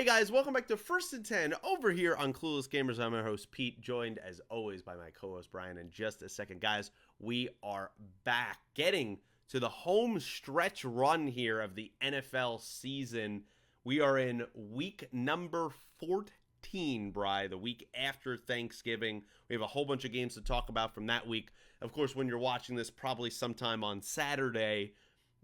Hey guys, welcome back to First and 10 over here on Clueless Gamers. I'm your host Pete, joined as always by my co-host Brian. In just a second, guys, we are back getting to the home stretch run here of the NFL season. We are in week number 14, Bri, the week after Thanksgiving. We have a whole bunch of games to talk about from that week. Of course, when you're watching this, probably sometime on Saturday,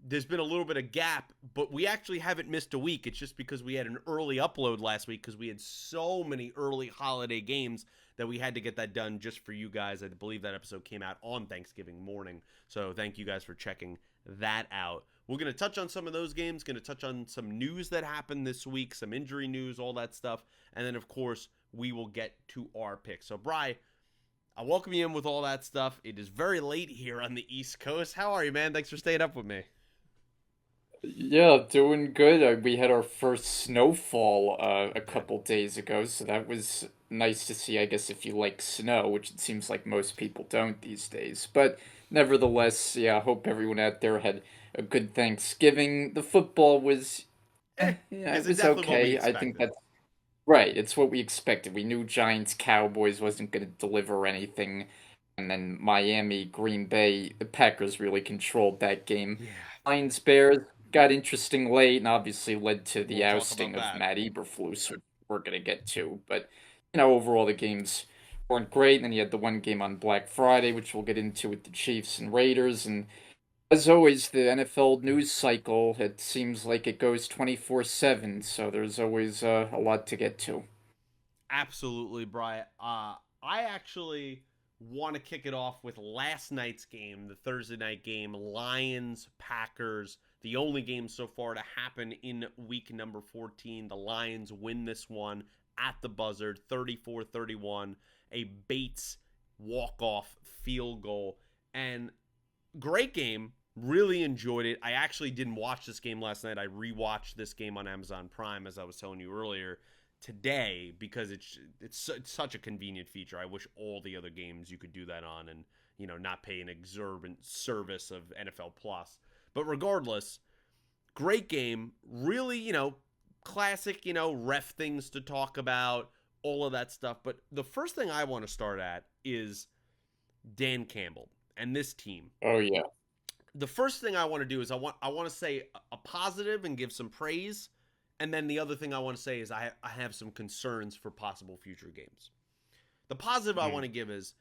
there's been a little bit of gap, but we actually haven't missed a week. It's just because we had an early upload last week because we had so many early holiday games that we had to get that done just for you guys. I believe that episode came out on Thanksgiving morning. So thank you guys for checking that out. We're going to touch on some of those games, going to touch on some news that happened this week, some injury news, all that stuff. And then, of course, we will get to our picks. So, Bri, I welcome you in with all that stuff. It is very late here on the East Coast. How are you, man? Thanks for staying up with me. Yeah, doing good. We had our first snowfall a couple days ago, so that was nice to see, I guess, if you like snow, which it seems like most people don't these days. But nevertheless, yeah, I hope everyone out there had a good Thanksgiving. The football was, yeah, Is it it was definitely what we okay. I think expected? that's right. It's what we expected. We knew Giants Cowboys wasn't going to deliver anything, and then Miami Green Bay, the Packers really controlled that game. Yeah, Lions Bears got interesting late and obviously led to the we'll talk about ousting of that. Matt Eberflus, which we're going to get to. But overall the games weren't great. And then you had the one game on Black Friday, which we'll get into with the Chiefs and Raiders. And as always, the NFL news cycle, it seems like it goes 24/7, so there's always a lot to get to. Absolutely, Brian. I actually want to kick it off with last night's game, the Thursday night game, Lions Packers. The only game so far to happen in week number 14. The Lions win this one at the buzzer, 34-31. A Bates walk-off field goal. And great game. Really enjoyed it. I actually didn't watch this game last night. I rewatched this game on Amazon Prime, as I was telling you earlier, today because it's such a convenient feature. I wish all the other games you could do that on and not pay an exorbitant service of NFL Plus. But regardless, great game. Really, classic, ref things to talk about, all of that stuff. But the first thing I want to start at is Dan Campbell and this team. Oh, yeah. The first thing I want to do is I want to say a positive and give some praise, and then the other thing I want to say is I have some concerns for possible future games. The positive I Mm. want to give is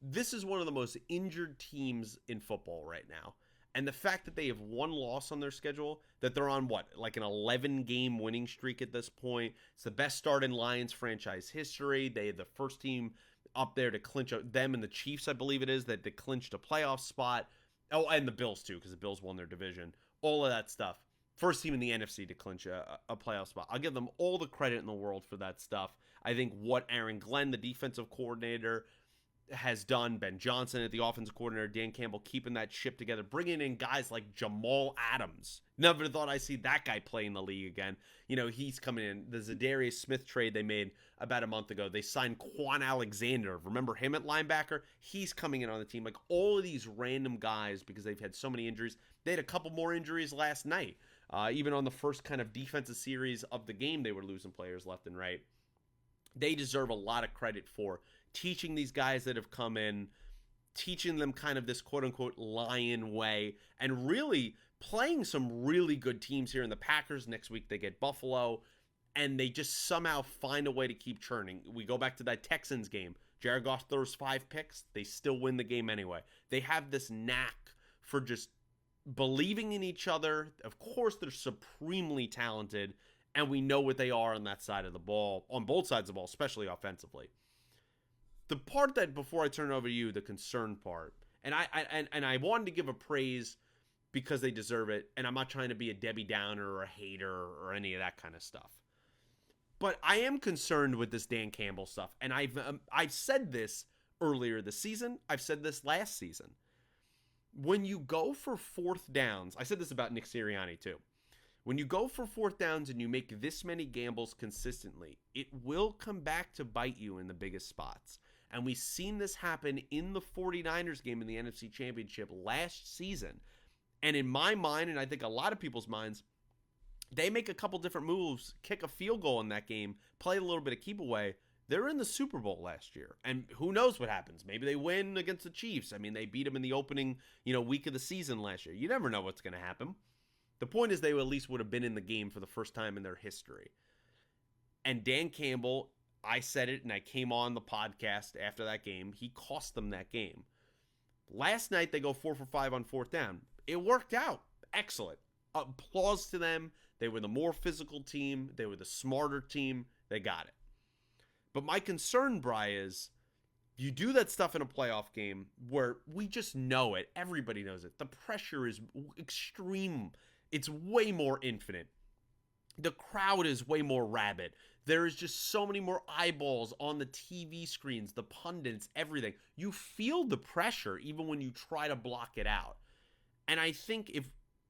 this is one of the most injured teams in football right now. And the fact that they have one loss on their schedule, that they're on what, like an 11 game winning streak at this point. It's the best start in Lions franchise history. They had the first team up there to clinch them and the Chiefs, I believe it is, that they clinched a playoff spot. Oh, and the Bills too, because the Bills won their division. All of that stuff. First team in the NFC to clinch a playoff spot. I'll give them all the credit in the world for that stuff. I think what Aaron Glenn, the defensive coordinator, has done, Ben Johnson at the offensive coordinator, Dan Campbell keeping that ship together, bringing in guys like Jamal Adams. Never thought I'd see that guy play in the league again. He's coming in. The Zadarius Smith trade they made about a month ago, they signed Quan Alexander. Remember him at linebacker? He's coming in on the team. Like all of these random guys, because they've had so many injuries. They had a couple more injuries last night. Even on the first kind of defensive series of the game, they were losing players left and right. They deserve a lot of credit for teaching these guys that have come in, teaching them kind of this quote unquote lion way, and really playing some really good teams here in the Packers. Next week they get Buffalo, and they just somehow find a way to keep churning. We go back to that Texans game. Jared Goff throws 5 picks. They still win the game anyway. They have this knack for just believing in each other. Of course, they're supremely talented, and we know what they are on that side of the ball, on both sides of the ball, especially offensively. The part that before I turn it over to you, the concern part, and I wanted to give a praise because they deserve it, and I'm not trying to be a Debbie Downer or a hater or any of that kind of stuff. But I am concerned with this Dan Campbell stuff, and I've said this earlier this season. I've said this last season. When you go for fourth downs, I said this about Nick Sirianni too. When you go for fourth downs and you make this many gambles consistently, it will come back to bite you in the biggest spots. And we've seen this happen in the 49ers game in the NFC Championship last season. And in my mind, and I think a lot of people's minds, They make a couple different moves, kick a field goal in that game, play a little bit of keep away. They're in the Super Bowl last year, and who knows what happens? Maybe they win against the Chiefs. I mean, they beat them in the opening, week of the season last year. You never know what's going to happen. The point is, they at least would have been in the game for the first time in their history. And Dan Campbell, I said it, and I came on the podcast after that game. He cost them that game. Last night, they go 4 for 5 on fourth down. It worked out. Excellent. Applause to them. They were the more physical team. They were the smarter team. They got it. But my concern, Bry, is you do that stuff in a playoff game where we just know it. Everybody knows it. The pressure is extreme. It's way more infinite. The crowd is way more rabid. There is just so many more eyeballs on the TV screens, the pundits, everything. You feel the pressure even when you try to block it out. And I think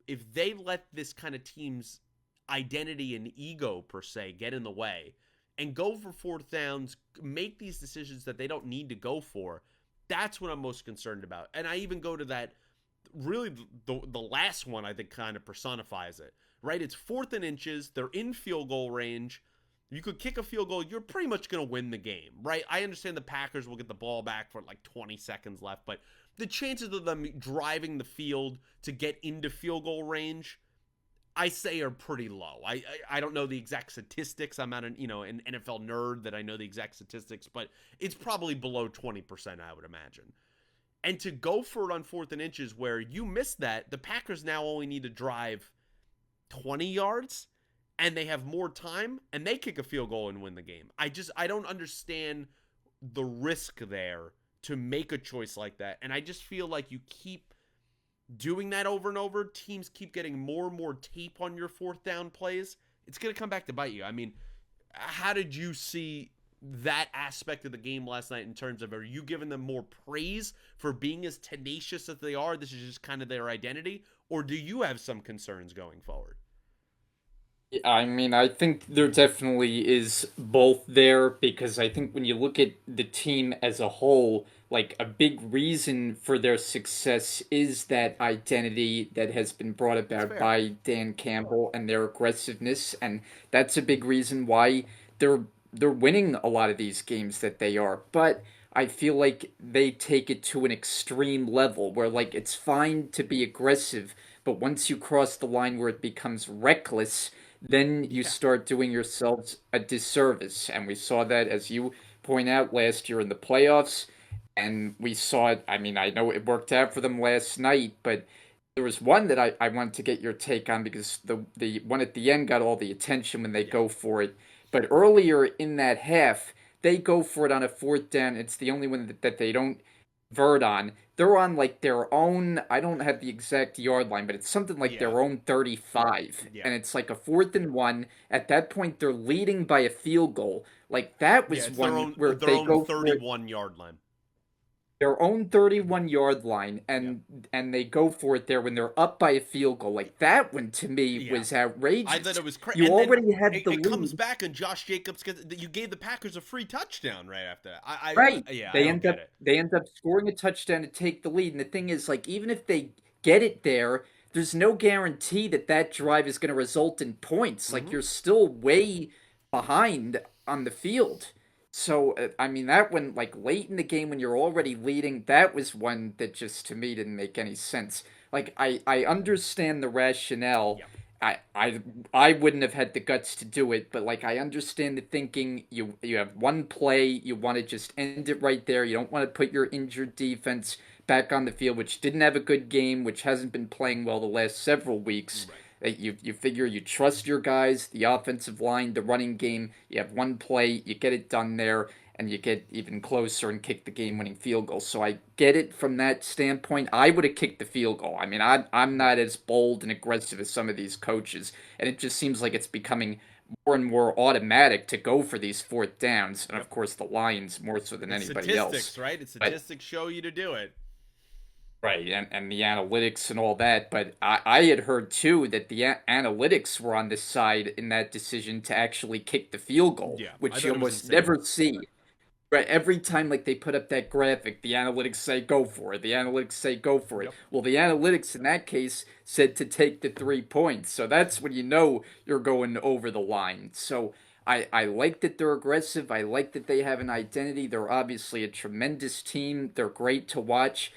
if they let this kind of team's identity and ego per se get in the way and go for fourth downs, make these decisions that they don't need to go for, that's what I'm most concerned about. And I even go to that, really the last one I think kind of personifies it, right? It's 4th and inches. They're in field goal range. You could kick a field goal. You're pretty much going to win the game, right? I understand the Packers will get the ball back for like 20 seconds left, but the chances of them driving the field to get into field goal range, I say, are pretty low. I don't know the exact statistics. I'm not an NFL nerd that I know the exact statistics, but it's probably below 20%, I would imagine. And to go for it on 4th and inches where you miss that, the Packers now only need to drive 20 yards and they have more time and they kick a field goal and win the game. I don't understand the risk there to make a choice like that. And I just feel like you keep doing that over and over. Teams keep getting more and more tape on your 4th down plays. It's going to come back to bite you. I mean, how did you see that aspect of the game last night in terms of, are you giving them more praise for being as tenacious as they are? This is just kind of their identity. Or do you have some concerns going forward? I mean, I think there definitely is both there because I think when you look at the team as a whole, like a big reason for their success is that identity that has been brought That's about fair. by Dan Campbell and their aggressiveness, and that's a big reason why they're they're winning a lot of these games that they are. But I feel like they take it to an extreme level where like it's fine to be aggressive, but once you cross the line where it becomes reckless, then you Yeah. start doing yourselves a disservice. And we saw that, as you point out, last year in the playoffs. And we saw it. I mean, I know it worked out for them last night, but there was one that I wanted to get your take on because the one at the end got all the attention when they Yeah. go for it. But earlier in that half, they go for it on a fourth down. It's the only one that they don't vert on. They're on like their own, I don't have the exact yard line, but it's something like Yeah. their own 35. Yeah. And it's like a 4th and 1. At that point, they're leading by a field goal. Like that Yeah. was It's their one own where their they own go for it, 31 yard line. their own 31-yard line, Yeah. and they go for it there when they're up by a field goal. Like that one to me Yeah. was I thought outrageous. it was crazy. You And then already had the it comes lead. back and Josh Jacobs gets, you gave the Packers a free touchdown right after that. Right. Yeah, I They don't end get up it. they end up scoring a touchdown to take the lead. And the thing is, like, even if they get it there, there's no guarantee that that drive is going to result in points. Like, Hmm. you're still way behind on the field. So, I mean, that one, like, late in the game when you're already leading, that was one that just to me didn't make any sense. Like, I understand the rationale. Yep. I, I I wouldn't have had the guts to do it, but like I understand the thinking. You have one play, you want to just end it right there. You don't want to put your injured defense back on the field, which didn't have a good game, which hasn't been playing well the last several weeks. Right. You figure you trust your guys, the offensive line, the running game. You have one play, you get it done there, and you get even closer and kick the game-winning field goal. So I get it from that standpoint. I would have kicked the field goal. I mean, I'm not as bold and aggressive as some of these coaches, and it just seems like it's becoming more and more automatic to go for these fourth downs, and Yep. of course the Lions more so than It's anybody statistics, else. right? It's But statistics show you to do it. right, and the analytics and all that. But I had heard too that the analytics were on the side in that decision to actually kick the field goal, Yeah, I which you thought it was almost insane. never see. Right, every time like they put up that graphic, the analytics say go for it. The analytics say go for it. Yep. Well, the analytics in that case said to take the 3 points. So that's when you know you're going over the line. So I like that they're aggressive. I like that they have an identity. They're obviously a tremendous team. They're great to watch.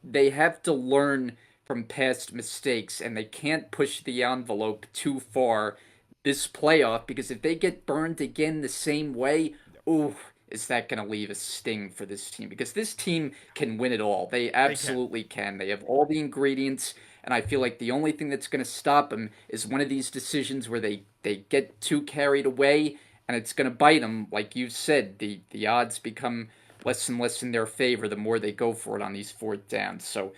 They have to learn from past mistakes and they can't push the envelope too far this playoff because if they get burned again the same way, Yep. ooh, is that going to leave a sting for this team? Because this team can win it all. They They can. absolutely can. They have all the ingredients, and I feel like the only thing that's going to stop them is one of these decisions where they get too carried away, and it's going to bite them. Like you said, the odds become less and less in their favor the more they go for it on these fourth downs. So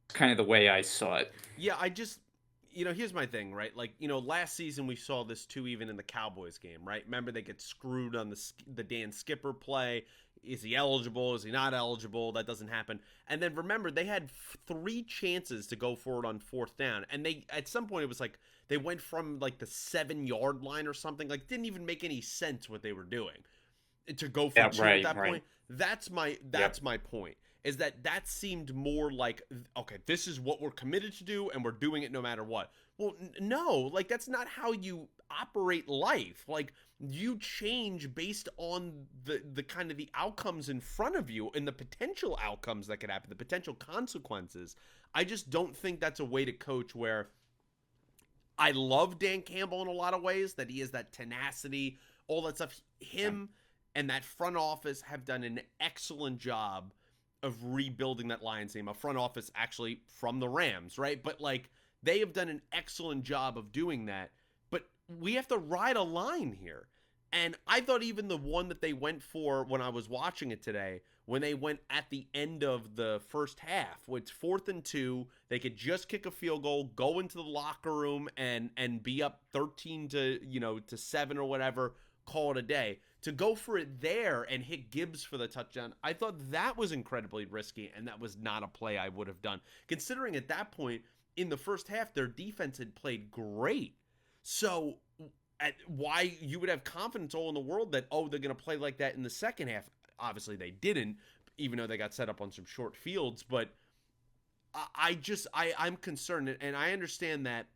it's kind of the way I saw it. Yeah, here's my thing, right? Like, last season we saw this too, even in the Cowboys game, right? Remember they get screwed on the Dan Skipper play. Is he eligible? Is he not eligible? That doesn't happen. And then remember they had three chances to go for it on fourth down, and they at some point it was like they went from like the 7 yard line or something. Like, didn't even make any sense what they were doing to go for Yeah, two at right, that right. point. That's my Yep. that's my point. Is that seemed more like, okay, this is what we're committed to do and we're doing it no matter what. Well, no, like that's not how you operate life. Like, you change based on the kind of the outcomes in front of you and the potential outcomes that could happen, the potential consequences. I just don't think that's a way to coach where I love Dan Campbell in a lot of ways, that he has that tenacity, all that stuff. Yeah. Him and that front office have done an excellent job of rebuilding that Lions team. A front office actually from the Rams, right? But like, they have done an excellent job of doing that. But we have to ride a line here. And I thought even the one that they went for when I was watching it today, when they went at the end of the first half, it's 4th and 2, they could just kick a field goal, go into the locker room and be up 13 to 7 or whatever, call it a day. To go for it there and hit Gibbs for the touchdown, I thought that was incredibly risky, and that was not a play I would have done. Considering at that point in the first half their defense had played great. So why you would have confidence all in the world that, oh, they're going to play like that in the second half. Obviously they didn't, even though they got set up on some short fields. But I'm concerned, and I understand that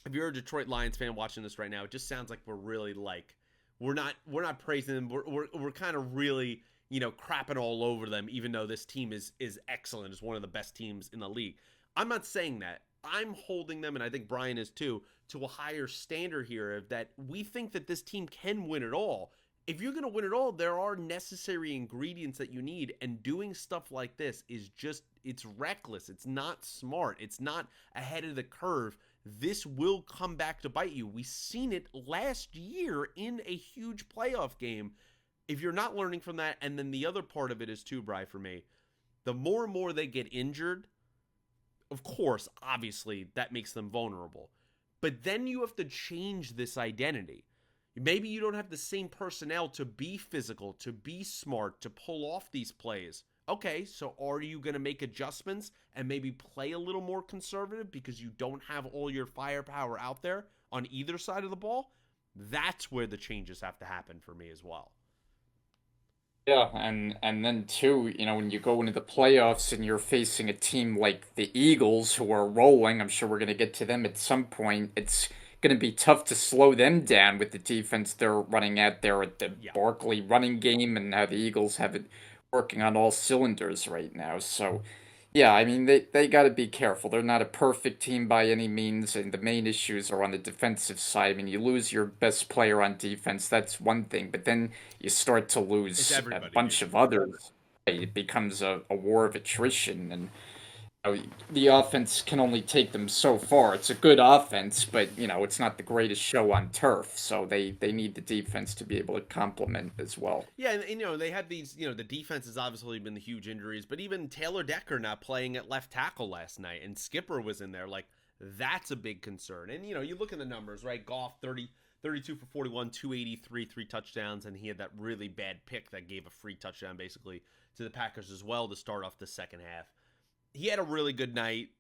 if you're a Detroit Lions fan watching this right now, it just sounds like we're really like, we're not praising them. We're kind of really, crapping all over them, even though this team is excellent. It's one of the best teams in the league. I'm not saying that. I'm holding them, and I think Brian is too, to a higher standard here of that we think that this team can win it all. If you're going to win it all, there are necessary ingredients that you need, and doing stuff like this is just, it's reckless. It's not smart. It's not ahead of the curve. This will come back to bite you. We seen it last year in a huge playoff game. If you're not learning from that, and then the other part of it is too, Bry, for me, the more and more they get injured, of course, obviously, that makes them vulnerable. But then you have to change this identity. Maybe you don't have the same personnel to be physical, to be smart, to pull off these plays. Okay, so are you going to make adjustments and maybe play a little more conservative because you don't have all your firepower out there on either side of the ball? That's where the changes have to happen for me as well. Yeah, and then too, when you go into the playoffs and you're facing a team like the Eagles who are rolling, I'm sure we're going to get to them at some point. It's going to be tough to slow them down with the defense they're running at there at the Yeah. Barkley running game and how the Eagles have it working on all cylinders right now. So, yeah, I mean they got to be careful. They're not a perfect team by any means, and the main issues are on the defensive side. I mean, you lose your best player on defense, that's one thing, but then you start to It's lose a everybody bunch leaving. of others. It becomes a war of attrition, and the offense can only take them so far. It's a good offense, but it's not the greatest show on turf. So they need the defense to be able to complement as well. Yeah, and they had these, the defense has obviously been the huge injuries, but even Taylor Decker not playing at left tackle last night, and Skipper was in there. Like, that's a big concern. And, you look at the numbers, right? Goff, 32 for 41, 283, 3 touchdowns, and he had that really bad pick that gave a free touchdown basically to the Packers as well to start off the second half. He had a really good night.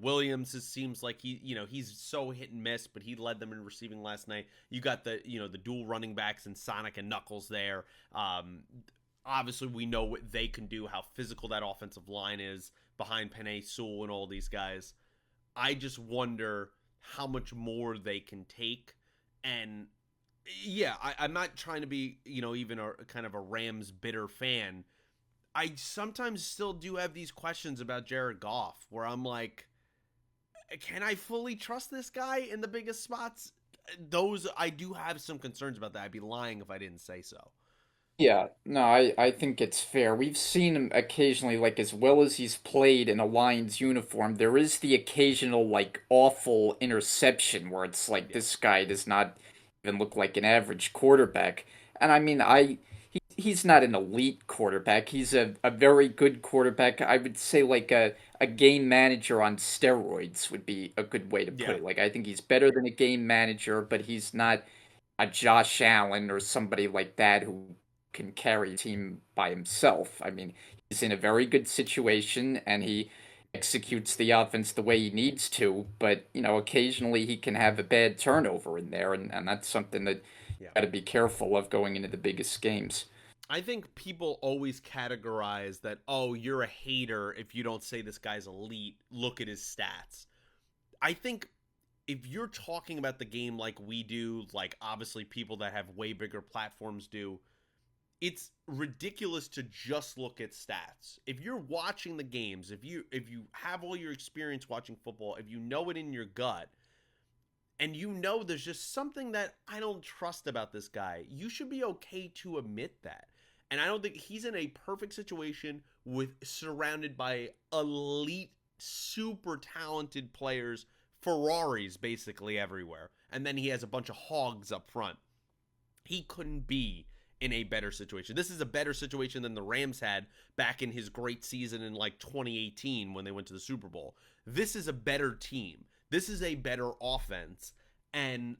Williams seems like he's so hit and miss, but he led them in receiving last night. You got the dual running backs and Sonic and Knuckles there. Um, Obviously, we know what they can do, how physical that offensive line is behind Penei Sewell and all these guys. I just wonder how much more they can take. And yeah, I'm not trying to be, even a kind of a Rams bitter fan. I sometimes still do have these questions about Jared Goff where I'm like, can I fully trust this guy in the biggest spots? Those I do have some concerns about that. I'd be lying if I didn't say so. Yeah, no, I think it's fair. We've seen him occasionally, like as well as he's played in a Lions uniform, there is the occasional like awful interception where it's like Yeah. this guy does not even look like an average quarterback. And I mean, he's not an elite quarterback. He's a very good quarterback. I would say like a game manager on steroids would be a good way to put Yeah. it. Like I think he's better than a game manager, but he's not a Josh Allen or somebody like that who can carry a team by himself. I mean, he's in a very good situation and he executes the offense the way he needs to, but occasionally he can have a bad turnover in there, and that's something that you Yeah. got to be careful of going into the biggest games. I think people always categorize that, oh, you're a hater if you don't say this guy's elite. Look at his stats. I think if you're talking about the game like we do, like obviously people that have way bigger platforms do, it's ridiculous to just look at stats. If you're watching the games, if you have all your experience watching football, if you know it in your gut, and there's just something that I don't trust about this guy, you should be okay to admit that. And I don't think he's in a perfect situation with surrounded by elite, super talented players, Ferraris basically everywhere. And then he has a bunch of hogs up front. He couldn't be in a better situation. This is a better situation than the Rams had back in his great season in like 2018 when they went to the Super Bowl. This is a better team. This is a better offense. And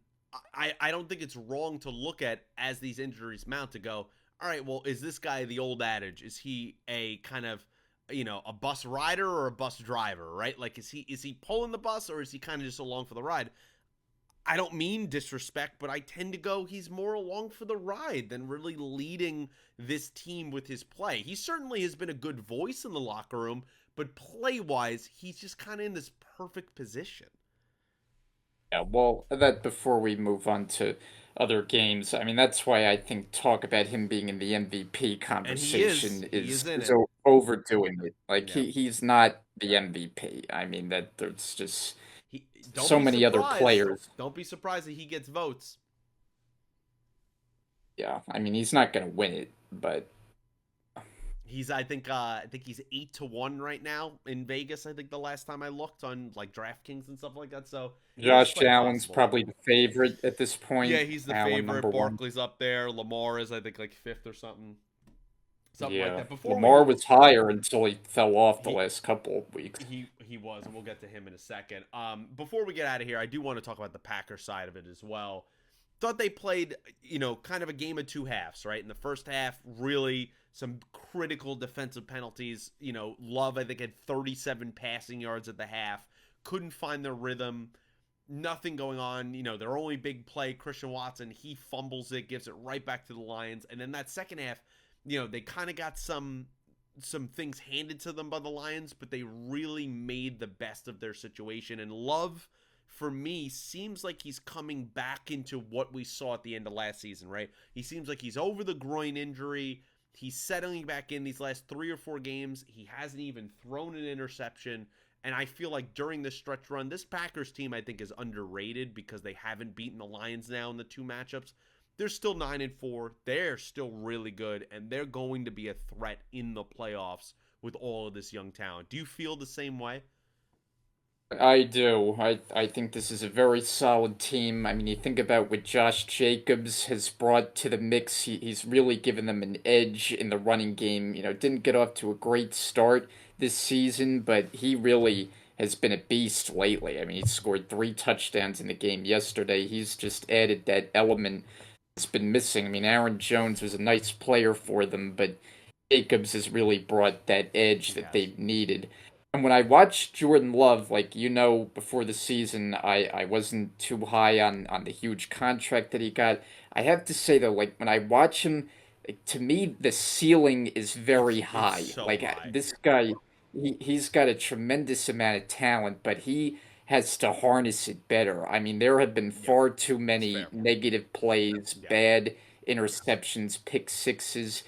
I don't think it's wrong to look at as these injuries mount to go, all right, well, is this guy the old adage? Is he a kind of a bus rider or a bus driver, right? Like is he pulling the bus or is he kind of just along for the ride? I don't mean disrespect, but I tend to go he's more along for the ride than really leading this team with his play. He certainly has been a good voice in the locker room, but play wise, he's just kind of in this perfect position. Yeah, well, that before we move on to other games, I mean that's why I think talk about him being in the MVP And conversation he is in is it. overdoing it. Like Yeah. he's not the MVP. I mean that there's just He don't so be many other surprised. players. Don't be surprised that he gets votes. Yeah, I mean he's not gonna win it, but I think he's 8-1 right now in Vegas. I think the last time I looked on like DraftKings and stuff like that. So it is Josh quite Allen's possible. probably the favorite at this Yeah, point. he's the Allen number favorite. one. Barkley's up there. Lamar is I think like fifth or something like Yeah, that. Before we Lamar was higher until he fell off the he last couple of weeks. he was, and we'll get to him in a second. Before we get out of here, I do want to talk about the Packers side of it as well. Thought they played, kind of a game of two halves, right? In the first half, really some critical defensive penalties. Love, I think, had 37 passing yards at the half. Couldn't find their rhythm. Nothing going on. Their only big play, Christian Watson, he fumbles it, gives it right back to the Lions. And then that second half, they kind of got some things handed to them by the Lions, but they really made the best of their situation. And Love, for me, seems like he's coming back into what we saw at the end of last season, right? He seems like he's over the groin injury. He's settling back in these last 3 or 4 games. He hasn't even thrown an interception. And I feel like during this stretch run, this Packers team, I think, is underrated because they haven't beaten the Lions now in the 2 matchups. They're still 9-4. They're still really good, and they're going to be a threat in the playoffs with all of this young talent. Do you feel the same way? I do. I think this is a very solid team. I mean, you think about what Josh Jacobs has brought to the mix. He's really given them an edge in the running game. Didn't get off to a great start this season, but he really has been a beast lately. I mean, he scored 3 touchdowns in the game yesterday. He's just added that element that's been missing. I mean, Aaron Jones was a nice player for them, but Jacobs has really brought that edge He that has. they needed. And when I watched Jordan Love, like before the season, I wasn't too high on the huge contract that he got. I have to say though, like when I watch him, like, to me the ceiling is very It's high. so Like high. this guy, he's got a tremendous amount of talent, but he has to harness it better. I mean, there have been Yep, far too it's many fair. negative plays, Yep. bad interceptions, pick sixes.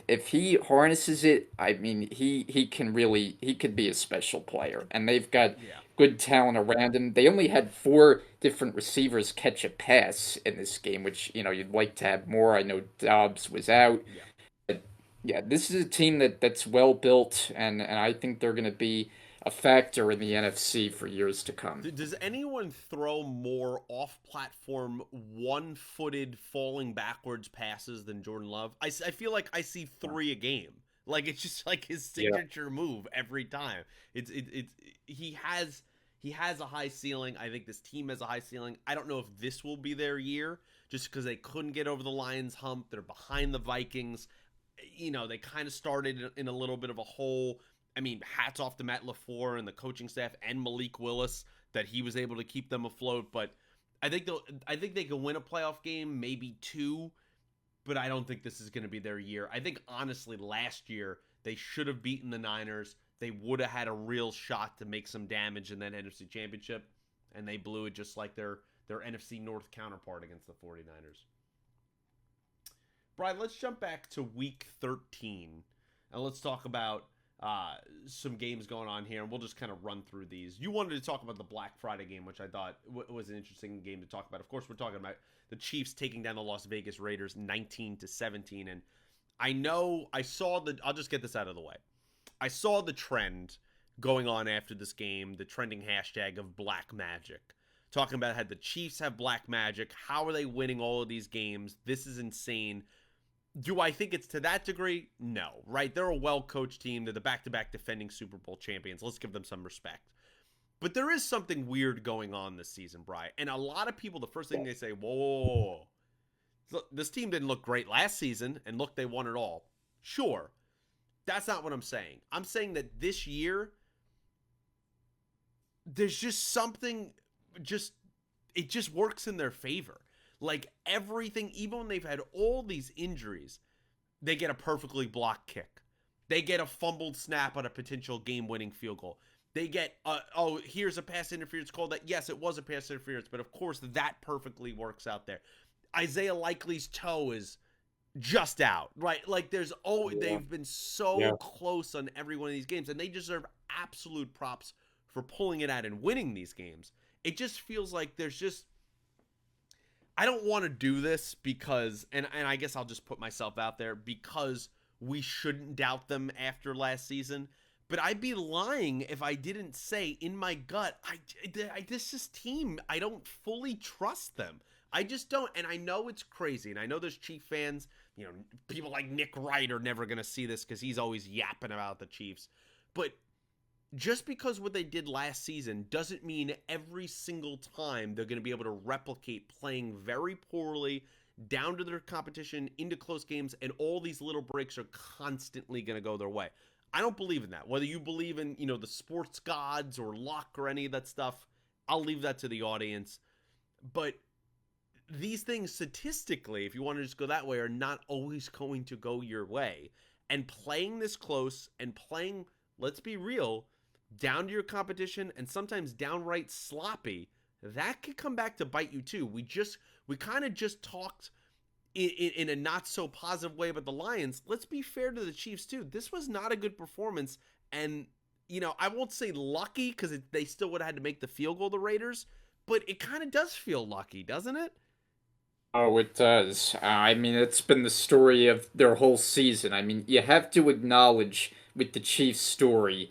If he harnesses it, I mean, he could be a special player. And they've got Yeah. good talent around him. They only had four different receivers catch a pass in this game, which, you'd like to have more. I know Dobbs was out. Yeah. But yeah, this is a team that's well built, and I think they're going to be a factor in the NFC for years to come. Does anyone throw more off-platform, one-footed, falling backwards passes than Jordan Love? I feel like I see three a game. Like it's just like his Yeah. signature move every time. It's he has a high ceiling. I think this team has a high ceiling. I don't know if this will be their year, just because they couldn't get over the Lions hump. They're behind the Vikings. They kind of started in a little bit of a hole. I mean, hats off to Matt LaFleur and the coaching staff and Malik Willis that he was able to keep them afloat. But I think they can win a playoff game, maybe two, but I don't think this is going to be their year. I think honestly, last year they should have beaten the Niners. They would have had a real shot to make some damage in that NFC Championship, and they blew it just like their NFC North counterpart against the 49ers. Brian, let's jump back to Week 13, and let's talk about some games going on here, and we'll just kind of run through these. You wanted to talk about the Black Friday game, which I thought was an interesting game to talk about. Of course, we're talking about the Chiefs taking down the Las Vegas Raiders 19-17, and I know I saw the. I'll just get this out of the way. I saw the trend going on after this game, the trending hashtag of Black Magic, talking about how the Chiefs have Black Magic. How are they winning all of these games? This is insane. Do I think it's to that degree? No, right? They're a well coached team. They're the back to back defending Super Bowl champions. Let's give them some respect. But there is something weird going on this season, Bry. And a lot of people, the first thing they say, whoa, whoa, whoa. Look, this team didn't look great last season, and look, they won it all. Sure. That's not what I'm saying. I'm saying that this year, there's just something, just, it just works in their favor. Like everything, even when they've had all these injuries, they get a perfectly blocked kick. They get a fumbled snap on a potential game-winning field goal. They get here's a pass interference call that yes, it was a pass interference, but of course that perfectly works out there. Isaiah Likely's toe is just out, right? Like Yeah. they've been so Yeah. close on every one of these games, and they deserve absolute props for pulling it out and winning these games. It just feels like there's just I don't want to do this because, and I guess I'll just put myself out there because we shouldn't doubt them after last season. But I'd be lying if I didn't say in my gut, this team, I don't fully trust them. I just don't, and I know it's crazy, and I know there's Chief fans. People like Nick Wright are never gonna see this because he's always yapping about the Chiefs. But just because what they did last season doesn't mean every single time they're going to be able to replicate playing very poorly down to their competition into close games and all these little breaks are constantly going to go their way. I don't believe in that. Whether you believe in, the sports gods or luck or any of that stuff, I'll leave that to the audience. But these things statistically, if you want to just go that way, are not always going to go your way. And playing this close and playing, let's be real, down to your competition and sometimes downright sloppy, that could come back to bite you too. We kind of just talked in a not so positive way about the Lions. Let's be fair to the Chiefs too. This was not a good performance, and I won't say lucky because they still would have had to make the field goal, the Raiders, but it kind of does feel lucky, doesn't it? Oh, it does. I mean, it's been the story of their whole season. I mean, you have to acknowledge with the Chiefs story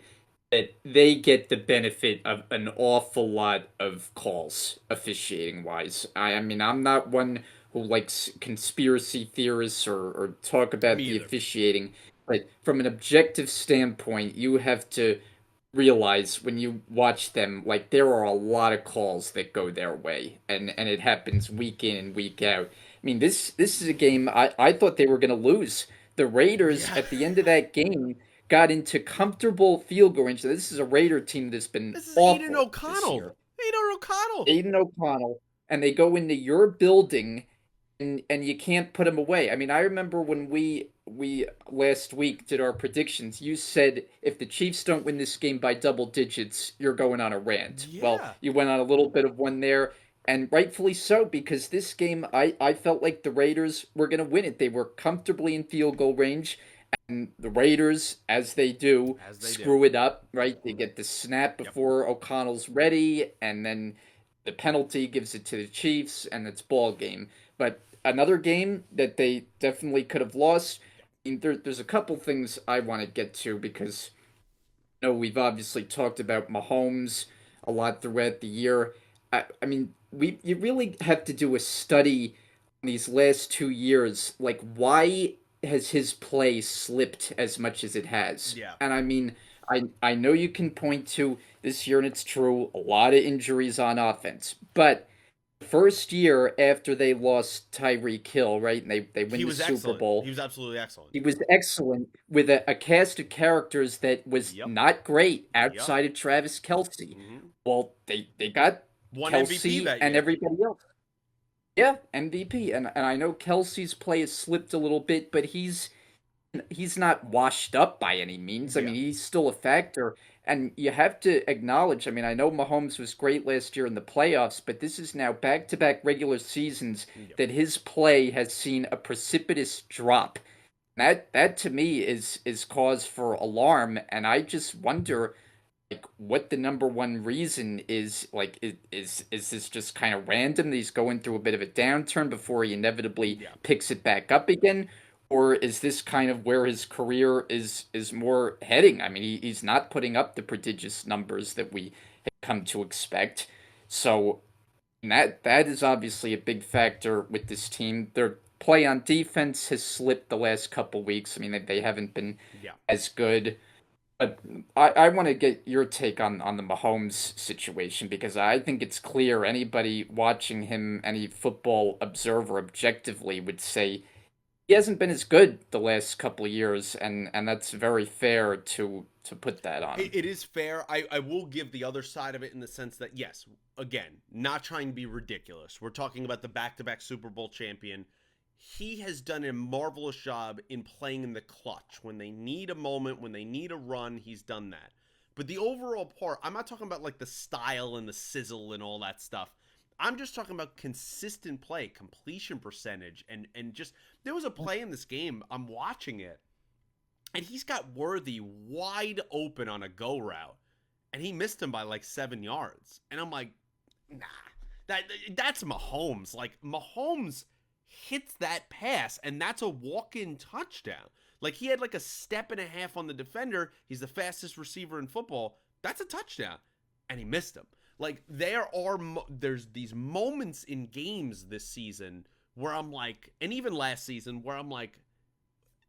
that they get the benefit of an awful lot of calls officiating wise. I mean, I'm not one who likes conspiracy theorists or talk about Me the either. officiating, but from an objective standpoint, you have to realize when you watch them, like there are a lot of calls that go their way, and it happens week in and week out. I mean, this is a game I thought they were going to lose. The Raiders Yeah. at the end of that game got into comfortable field goal range. This is a Raider team that's been This is Aiden awful this O'Connell. year. Aiden O'Connell. Aiden O'Connell, and they go into your building and you can't put them away. I mean, I remember when we last week did our predictions, you said if the Chiefs don't win this game by double digits, you're going on a rant. Well, Yeah. you went on a little bit of one there, and rightfully so, because this game I felt like the Raiders were going to win it. They were comfortably in field goal range. And the Raiders, as they do, As they do. screw it up, right? They get the snap Yep. before O'Connell's ready, and then the penalty gives it to the Chiefs, and it's ball game. But another game that they definitely could have lost. I mean, there's a couple things I want to get to because we've obviously talked about Mahomes a lot throughout the year. I mean, you really have to do a study in these last 2 years, like why has his play slipped as much as it has? Yeah. And I mean, I know you can point to this year, and it's true, a lot of injuries on offense, but first year after they lost Tyreek Hill, right, and they win He the was Super excellent. Bowl, He was absolutely excellent. he was excellent with a cast of characters that was Yep. not great Yep. outside of Travis Kelsey. Mm-hmm. Well, they got One MVP Kelsey that and year. everybody else. Yeah, MVP. And I know Kelsey's play has slipped a little bit, but he's not washed up by any means. I Yeah. mean, he's still a factor. And you have to acknowledge, I mean, I know Mahomes was great last year in the playoffs, but this is now back-to-back regular seasons Yep. that his play has seen a precipitous drop. That to me is cause for alarm, and I just wonder like what the number one reason is. Like is this just kind of random that he's going through a bit of a downturn before he inevitably Yeah. picks it back up again? Or is this kind of where his career is more heading? I mean, he's not putting up the prodigious numbers that we had come to expect. So that is obviously a big factor with this team. Their play on defense has slipped the last couple weeks. I mean, they haven't been Yeah. as good. But I want to get your take on the Mahomes situation because I think it's clear anybody watching him, any football observer objectively would say he hasn't been as good the last couple of years, and that's very fair to put that on him. It is fair. I will give the other side of it in the sense that, yes, again, not trying to be ridiculous. We're talking about the back to back Super Bowl champion. He has done a marvelous job in playing in the clutch. When they need a moment, when they need a run, he's done that. But the overall part, I'm not talking about like the style and the sizzle and all that stuff. I'm just talking about consistent play, completion percentage, and just there was a play in this game. I'm watching it, and he's got Worthy wide open on a go route, and he missed him by like 7 yards. And I'm like, nah, that's Mahomes. Like Mahomes hits that pass, and that's a walk-in touchdown. Like he had like a step and a half on the defender. He's the fastest receiver in football. That's a touchdown, and he missed him. Like there's these moments in games this season where I'm like, and even last season where I'm like,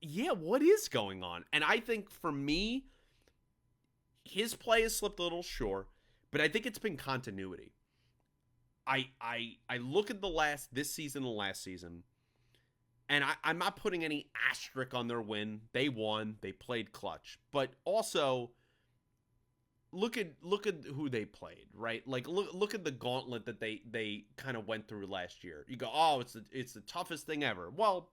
yeah, what is going on? And I think for me, his play has slipped a little short, but I think it's been continuity. I look at this season and last season, and I'm not putting any asterisk on their win. They won. They played clutch. But also look at who they played, right? Like look at the gauntlet that they kind of went through last year. You go, "Oh, it's the toughest thing ever." Well,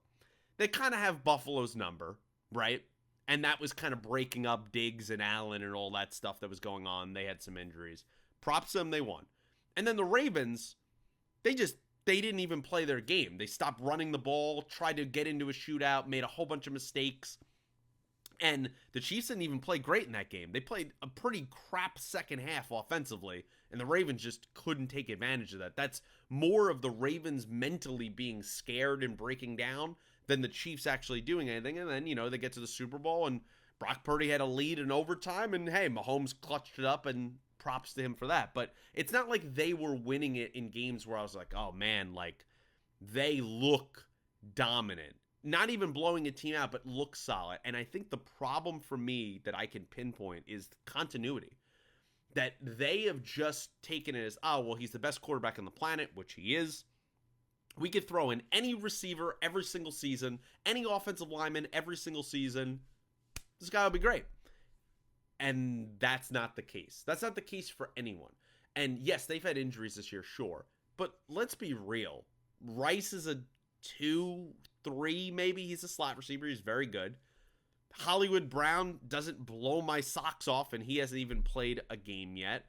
they kind of have Buffalo's number, right? And that was kind of breaking up Diggs and Allen and all that stuff that was going on. They had some injuries. Props to them, they won. And then the Ravens, they didn't even play their game. They stopped running the ball, tried to get into a shootout, made a whole bunch of mistakes. And the Chiefs didn't even play great in that game. They played a pretty crap second half offensively, and the Ravens just couldn't take advantage of that. That's more of the Ravens mentally being scared and breaking down than the Chiefs actually doing anything. And then, they get to the Super Bowl, and Brock Purdy had a lead in overtime, and hey, Mahomes clutched it up, and props to him for that. But it's not like they were winning it in games where I was like, oh man, like they look dominant. Not even blowing a team out, but look solid. And I think the problem for me that I can pinpoint is continuity. That they have just taken it as, oh, well, he's the best quarterback on the planet, which he is. We could throw in any receiver every single season, any offensive lineman every single season. This guy will be great. And that's not the case. That's not the case for anyone. And yes, they've had injuries this year, sure. But let's be real. Rice is a 2, 3, maybe. He's a slot receiver. He's very good. Hollywood Brown doesn't blow my socks off, and he hasn't even played a game yet.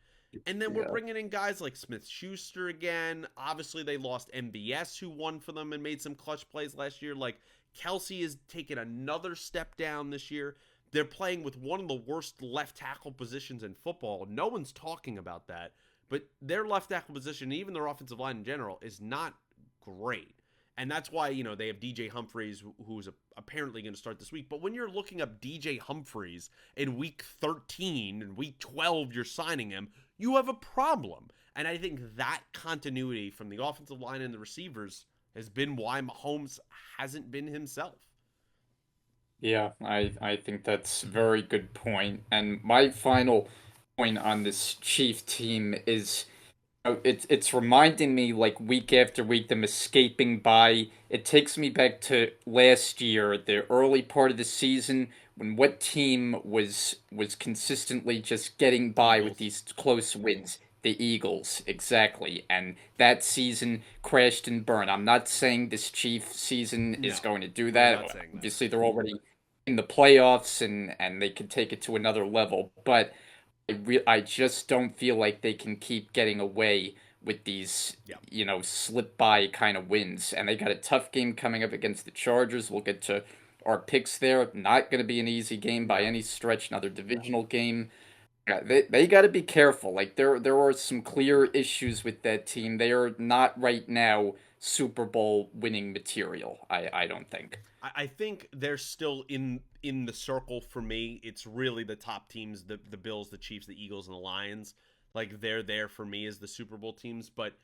And then we're Yeah. bringing in guys like Smith Schuster again. Obviously, they lost MBS, who won for them and made some clutch plays last year. Like, Kelsey has taken another step down this year. They're playing with one of the worst left tackle positions in football. No one's talking about that. But their left tackle position, even their offensive line in general, is not great. And that's why, they have DJ Humphreys, who's apparently going to start this week. But when you're looking up DJ Humphreys in week 13 and week 12, you're signing him, you have a problem. And I think that continuity from the offensive line and the receivers has been why Mahomes hasn't been himself. Yeah, I think that's a very good point. And my final point on this Chief team is it's reminding me like week after week them escaping by. It takes me back to last year, the early part of the season when what team was consistently just getting by with Eagles. these close wins? The Eagles, exactly. And that season crashed and burned. I'm not saying this Chief season No, is going to do we're that. not saying that. Obviously, they're already in the playoffs and they can take it to another level, but I just don't feel like they can keep getting away with these, Yeah. slip by kind of wins. And they got a tough game coming up against the Chargers. We'll get to our picks there. Not going to be an easy game by No. any stretch. Another divisional game. Yeah, they got to be careful. Like there are some clear issues with that team. They are not right now Super Bowl winning material. I don't think. I think they're still in the circle for me. It's really the top teams, the Bills, the Chiefs, the Eagles, and the Lions. Like, they're there for me as the Super Bowl teams. But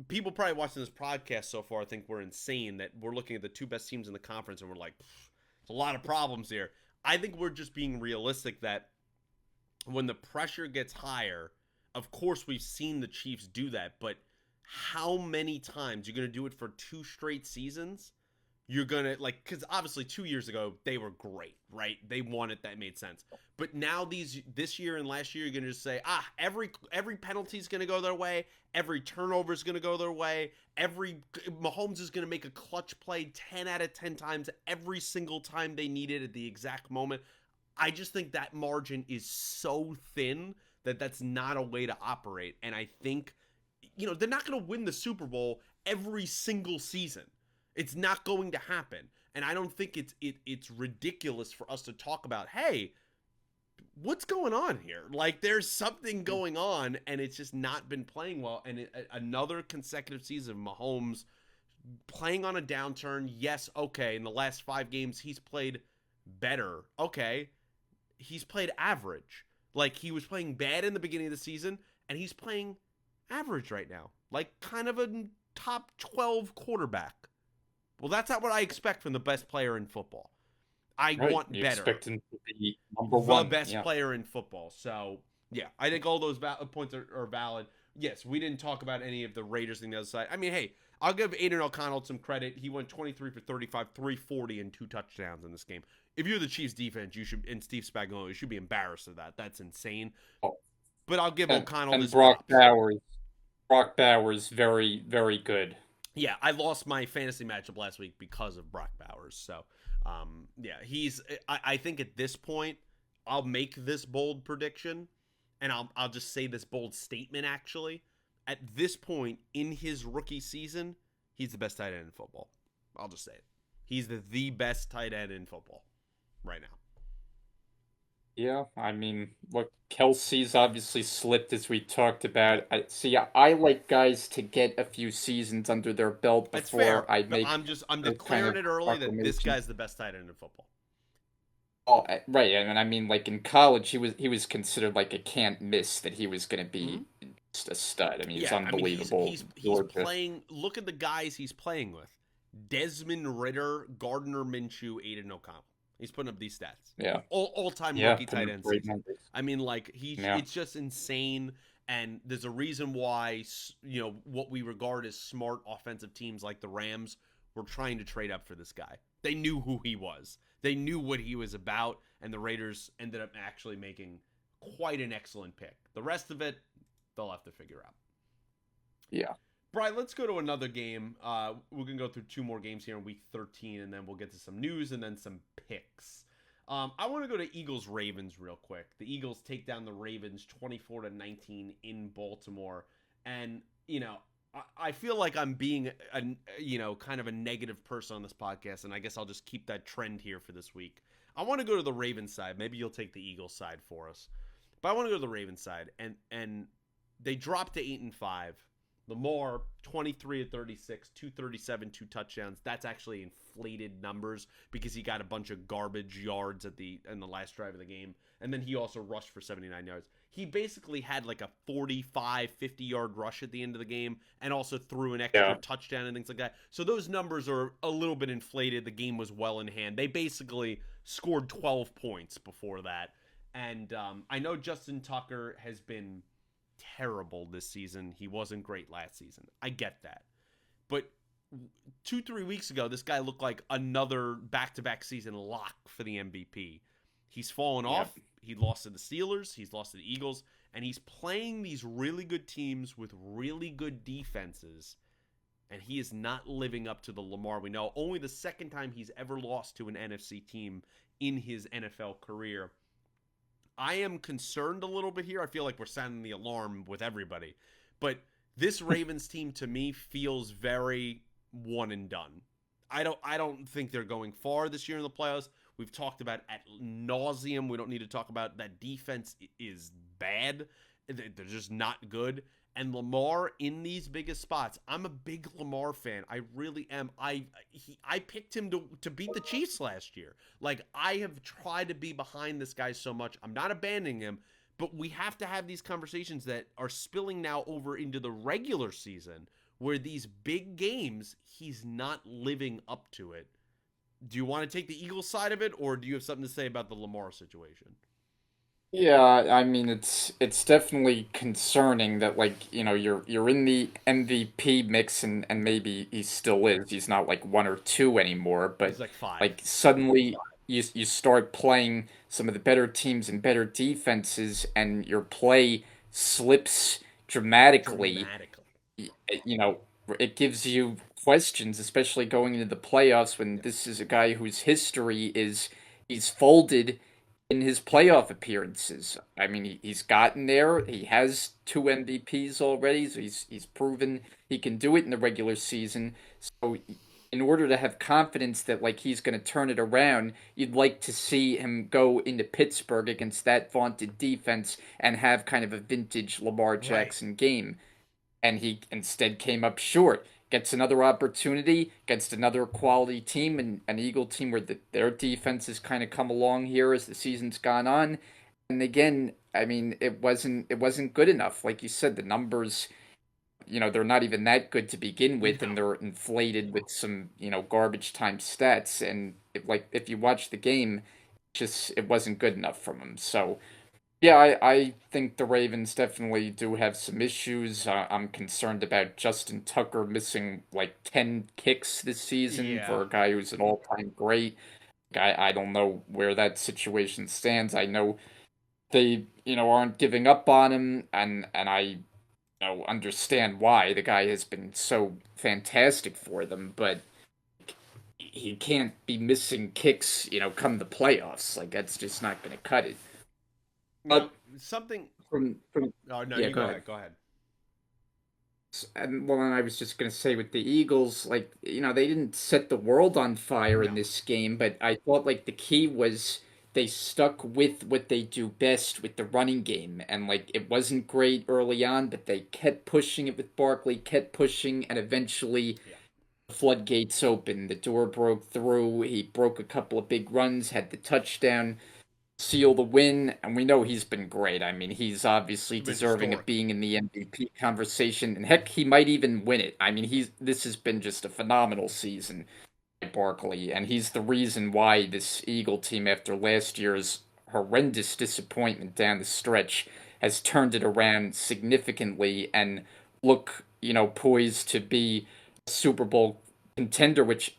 people probably watching this podcast so far think we're insane that we're looking at the two best teams in the conference and we're like, there's a lot of problems here. I think we're just being realistic that when the pressure gets higher, of course we've seen the Chiefs do that, but how many times you're going to do it for 2 straight seasons? You're going to like, because obviously 2 years ago they were great, right? They won it, that made sense. But now this year and last year, you're going to just say, every penalty is going to go their way, every turnover is going to go their way, every Mahomes is going to make a clutch play 10 out of 10 times every single time they need it at the exact moment. I just think that margin is so thin that that's not a way to operate. And I think, they're not going to win the Super Bowl every single season. It's not going to happen. And I don't think it's ridiculous for us to talk about, hey, what's going on here? Like, there's something going on, and it's just not been playing well. And another consecutive season of Mahomes playing on a downturn. Yes, okay, in the last 5 games, he's played better. Okay, he's played average. Like, he was playing bad in the beginning of the season, and he's playing average right now. Like, kind of a top 12 quarterback. Well, that's not what I expect from the best player in football. I Right. want You better. expect him to be number The one. best Yeah. player in football. So, yeah, I think all those points are valid. Yes, we didn't talk about any of the Raiders on the other side. I mean, hey, I'll give Aiden O'Connell some credit. He went 23 for 35, 340, and 2 touchdowns in this game. If you're the Chiefs defense, you should, and Steve Spagnuolo, you should be embarrassed of that. That's insane. Oh, But I'll give O'Connell and his props. Brock Bowers, very, very good. Yeah, I lost my fantasy matchup last week because of Brock Bowers. So, yeah, I think at this point, I'll make this bold prediction, and I'll just say this bold statement. Actually, at this point in his rookie season, he's the best tight end in football. I'll just say it. He's the best tight end in football right now. Yeah, I mean, look, Kelsey's obviously slipped as we talked about. I like guys to get a few seasons under their belt That's fair, before I but make I'm those kind declaring of it early that this proclamations. guy's the best tight end in football. Oh, right, and I mean, like in college, he was considered like a can't miss. That he was going to Mm-hmm. be just a stud. I mean, he's Yeah, I mean unbelievable. he's Georgia. playing. Look at the guys he's playing with: Desmond Ritter, Gardner Minshew, Aiden O'Connell. He's putting up these stats. Yeah, All time yeah, rookie putting tight up end great season. numbers. I mean, like Yeah, it's just insane. And there's a reason why what we regard as smart offensive teams like the Rams were trying to trade up for this guy. They knew who he was. They knew what he was about, and the Raiders ended up actually making quite an excellent pick. The rest of it, they'll have to figure out. Yeah. Brian, let's go to another game. We're going to go through two more games here in week 13, and then we'll get to some news and then some picks. I want to go to Eagles-Ravens real quick. The Eagles take down the Ravens 24-19 in Baltimore. And, I feel like I'm being, kind of a negative person on this podcast, and I guess I'll just keep that trend here for this week. I want to go to the Ravens side. Maybe you'll take the Eagles side for us. But I want to go to the Ravens side. And they dropped to 8-5. Lamar, 23 of 36, 237, 2 touchdowns. That's actually inflated numbers because he got a bunch of garbage yards in the last drive of the game. And then he also rushed for 79 yards. He basically had like a 45, 50-yard rush at the end of the game and also threw an extra touchdown and things like that. So those numbers are a little bit inflated. The game was well in hand. They basically scored 12 points before that. And I know Justin Tucker has been terrible this season. He wasn't great last season. I get that. But 2-3 weeks ago, this guy looked like another back-to-back season lock for the MVP. He's fallen off. He lost to the Steelers. He's lost to the Eagles. And he's playing these really good teams with really good defenses. And he is not living up to the Lamar we know. Only the second time he's ever lost to an NFC team in his NFL career. I am concerned a little bit here. I feel like we're sounding the alarm with everybody. But this Ravens team to me feels very one and done. I don't think they're going far this year in the playoffs. We've talked about ad nauseum. We don't need to talk about that defense is bad. They're just not good. And Lamar in these biggest spots. I'm a big Lamar fan. I really am. I picked him to beat the Chiefs last year. Like, I have tried to be behind this guy so much. I'm not abandoning him, but we have to have these conversations that are spilling now over into the regular season where these big games, he's not living up to it. Do you want to take the Eagles side of it, or do you have something to say about the Lamar situation? Yeah, I mean it's definitely concerning that you're in the MVP mix and maybe he still is. He's not like one or two anymore, but He's like 5. like suddenly you start playing some of the better teams and better defenses and your play slips dramatically. Dramatically. y- you know, it gives you questions, especially going into the playoffs when Yeah. this is a guy whose history is he's folded in his playoff appearances. I mean, he's gotten there. He has two MVPs already, so he's proven he can do it in the regular season. So in order to have confidence that like he's going to turn it around, you'd like to see him go into Pittsburgh against that vaunted defense and have kind of a vintage Lamar Right. Jackson game, and he instead came up short. Gets another opportunity against another quality team and an Eagle team where their defense has kind of come along here as the season's gone on. And again, I mean, it wasn't good enough. Like you said, the numbers, they're not even that good to begin with, and No. they're inflated with some, garbage time stats. And if you watch the game, just it wasn't good enough from them. So yeah, I think the Ravens definitely do have some issues. I'm concerned about Justin Tucker missing like 10 kicks this season Yeah. for a guy who's an all-time great. I don't know where that situation stands. I know they, aren't giving up on him, and I, understand why. The guy has been so fantastic for them, but he can't be missing kicks, come the playoffs. Like that's just not going to cut it. Now, But something. from Oh, no, yeah, you go go ahead. ahead. Go ahead. And well, and I was just gonna say with the Eagles, like they didn't set the world on fire in No. this game, but I thought like the key was they stuck with what they do best with the running game, and like it wasn't great early on, but they kept pushing it with Barkley, kept pushing, and eventually Yeah. the floodgates opened. The door broke through. He broke a couple of big runs, had the touchdown seal the win, and we know he's been great. I mean, he's obviously It's been deserving of historic. being in the MVP conversation, and heck, he might even win it. I mean, he's this has been just a phenomenal season by Barkley, and he's the reason why this Eagle team, after last year's horrendous disappointment down the stretch, has turned it around significantly and look, poised to be a Super Bowl contender, which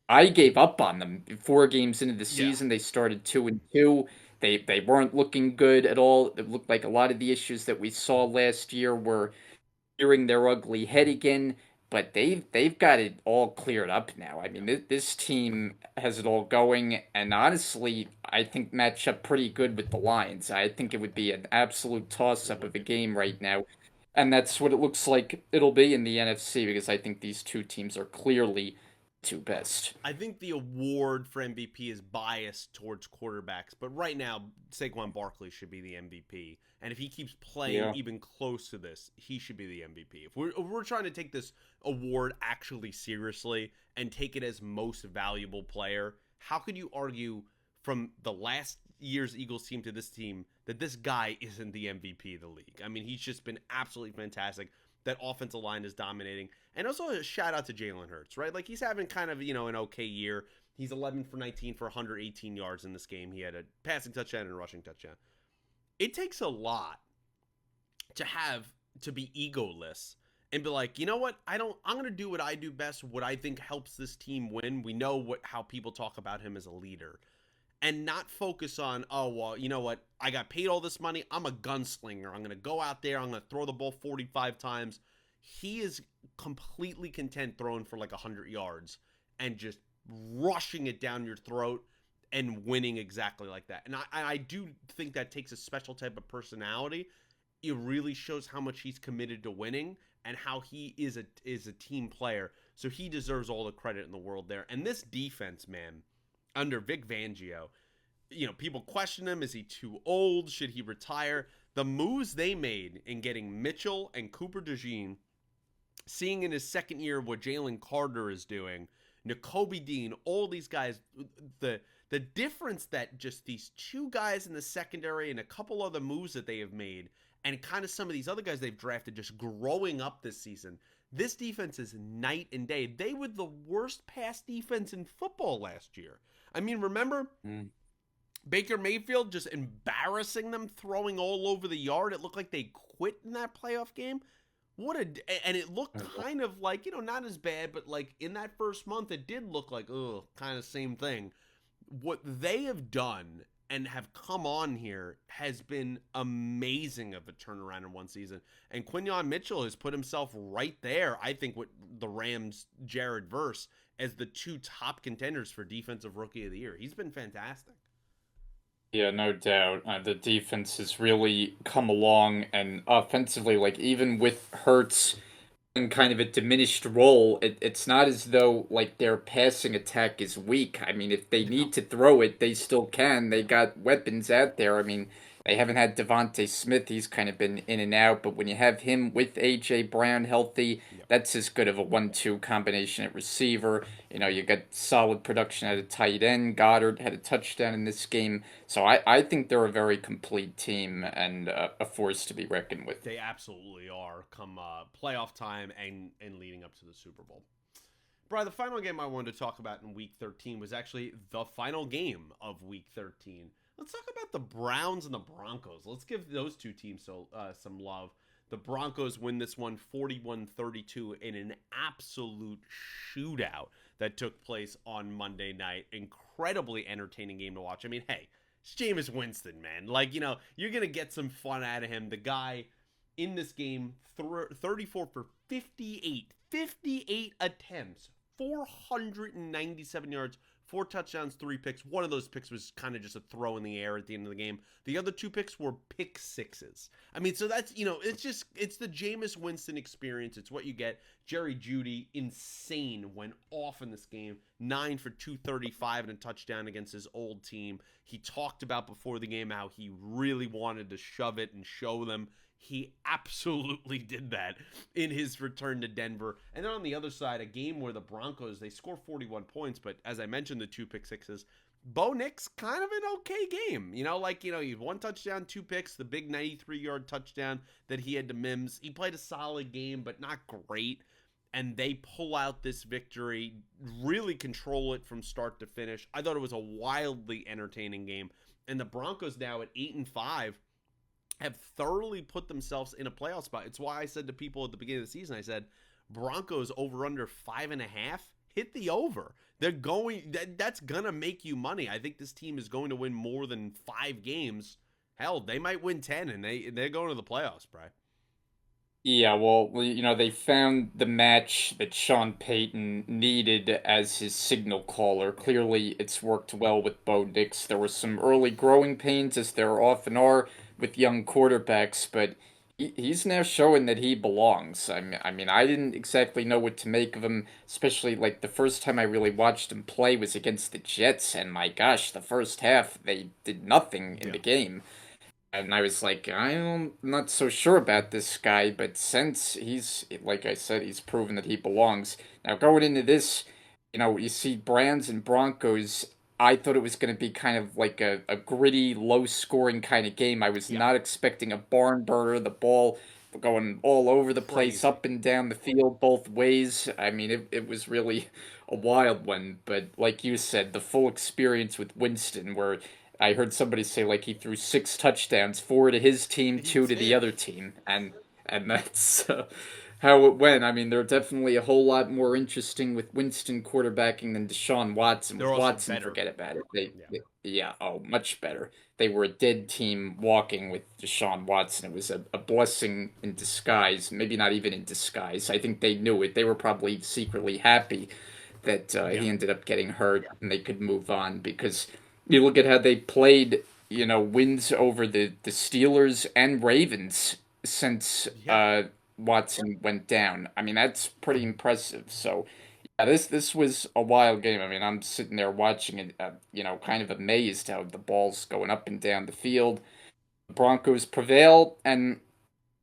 I gave up on them 4 games into the Yeah, season. They started 2-2. They weren't looking good at all. It looked like a lot of the issues that we saw last year were rearing their ugly head again. But they've got it all cleared up now. I yeah, mean, this team has it all going, and honestly, I think match up pretty good with the Lions. I think it would be an absolute toss it up would of a be. game right now, and that's what it looks like it'll be in the NFC because I think these two teams are clearly two best. I think the award for MVP is biased towards quarterbacks, but right now Saquon Barkley should be the MVP. And if he keeps playing Yeah. even close to this, he should be the MVP. If we're trying to take this award actually seriously and take it as most valuable player, how could you argue from the last year's Eagles team to this team that this guy isn't the MVP of the league? I mean, he's just been absolutely fantastic. That offensive line is dominating. And also a shout out to Jalen Hurts, right? Like he's having kind of, an okay year. He's 11 for 19 for 118 yards in this game. He had a passing touchdown and a rushing touchdown. It takes a lot to be egoless and be like, you know what? I'm going to do what I do best, what I think helps this team win. We know how people talk about him as a leader and not focus on, oh, well, you know what? I got paid all this money. I'm a gunslinger. I'm going to go out there. I'm going to throw the ball 45 times. He is completely content throwing for like 100 yards and just rushing it down your throat and winning exactly like that. And I do think that takes a special type of personality. It really shows how much he's committed to winning and how he is a team player. So he deserves all the credit in the world there. And this defense, man, under Vic Fangio, people question him. Is he too old? Should he retire? The moves they made in getting Mitchell and Cooper DeJean, seeing in his second year what Jalen Carter is doing, N'Kobe Dean, all these guys, the difference that just these two guys in the secondary and a couple other moves that they have made, and kind of some of these other guys they've drafted just growing up this season. This defense is night and day. They were the worst pass defense in football last year. I mean, remember Mm. Baker Mayfield just embarrassing them, throwing all over the yard? It looked like they quit in that playoff game. And it looked kind of like, not as bad, but like in that first month, it did look like, kind of same thing. What they have done and have come on here has been amazing of a turnaround in one season. And Quinyon Mitchell has put himself right there, I think, with the Rams' Jared Verse as the two top contenders for Defensive Rookie of the Year. He's been fantastic. Yeah, no doubt. The defense has really come along, and offensively, like even with Hurts in kind of a diminished role, it's not as though like their passing attack is weak. I mean, if they No. need to throw it, they still can. They got weapons out there. I mean, they haven't had Devontae Smith. He's kind of been in and out, but when you have him with AJ Brown healthy, Yep. that's as good of a 1-2 combination at receiver. You got solid production at a tight end. Goddard had a touchdown in this game. So I think they're a very complete team and a force to be reckoned with. They absolutely are come playoff time and leading up to the Super Bowl. Brian, the final game I wanted to talk about in Week 13 was actually the final game of Week 13. Let's talk about the Browns and the Broncos. Let's give those two teams some love. The Broncos win this one 41-32 in an absolute shootout that took place on Monday night. Incredibly entertaining game to watch. I mean, hey, it's Jameis Winston, man. Like, you're going to get some fun out of him. The guy in this game, 34 for 58. 58 attempts, 497 yards, 4 touchdowns, 3 picks. One of those picks was kind of just a throw in the air at the end of the game. The other 2 picks were pick sixes. I mean, so that's, it's the Jameis Winston experience. It's what you get. Jerry Jeudy, insane, went off in this game. 9 for 235 and a touchdown against his old team. He talked about before the game how he really wanted to shove it and show them. He absolutely did that in his return to Denver. And then on the other side, a game where the Broncos, they score 41 points, but as I mentioned, the 2 pick sixes. Bo Nix, kind of an okay game. He had 1 touchdown, 2 picks, the big 93-yard touchdown that he had to Mims. He played a solid game, but not great. And they pull out this victory, really control it from start to finish. I thought it was a wildly entertaining game. And the Broncos now at 8-5 have thoroughly put themselves in a playoff spot. It's why I said to people at the beginning of the season, I said, Broncos over under 5.5 hit the over. They're going that's gonna make you money. I think this team is going to win more than 5 games. Hell, they might win 10, and they're going to the playoffs, Brian. Yeah, well, they found the match that Sean Payton needed as his signal caller. Clearly, it's worked well with Bo Nix. There were some early growing pains, as there often are with young quarterbacks, but he's now showing that he belongs. I mean, I didn't exactly know what to make of him, especially like the first time I really watched him play was against the Jets, and my gosh, the first half they did nothing in Yeah. the game. And I was like, I'm not so sure about this guy, but since he's, like I said, he's proven that he belongs. Now, going into this, you see Brands and Broncos. I thought it was going to be kind of like a gritty, low scoring kind of game. I was Yeah. not expecting a barn burner, the ball going all over the place, Crazy. up and down the field, both ways. I mean, it was really a wild one. But like you said, the full experience with Winston, where I heard somebody say like he threw 6 touchdowns, 4 to his team, He 2 to the did. other team, and that's how it went. I mean, they're definitely a whole lot more interesting with Winston quarterbacking than Deshaun Watson. They're With also Watson, better. forget about it. Yeah. Yeah, oh, much better. They were a dead team walking with Deshaun Watson. It was a blessing in disguise. Maybe not even in disguise. I think they knew it. They were probably secretly happy that Yeah. he ended up getting hurt and they could move on because you look at how they played, wins over the Steelers and Ravens since Yeah. Watson went down. I mean, that's pretty impressive. So, yeah, this was a wild game. I mean, I'm sitting there watching it, kind of amazed how the ball's going up and down the field. The Broncos prevail, and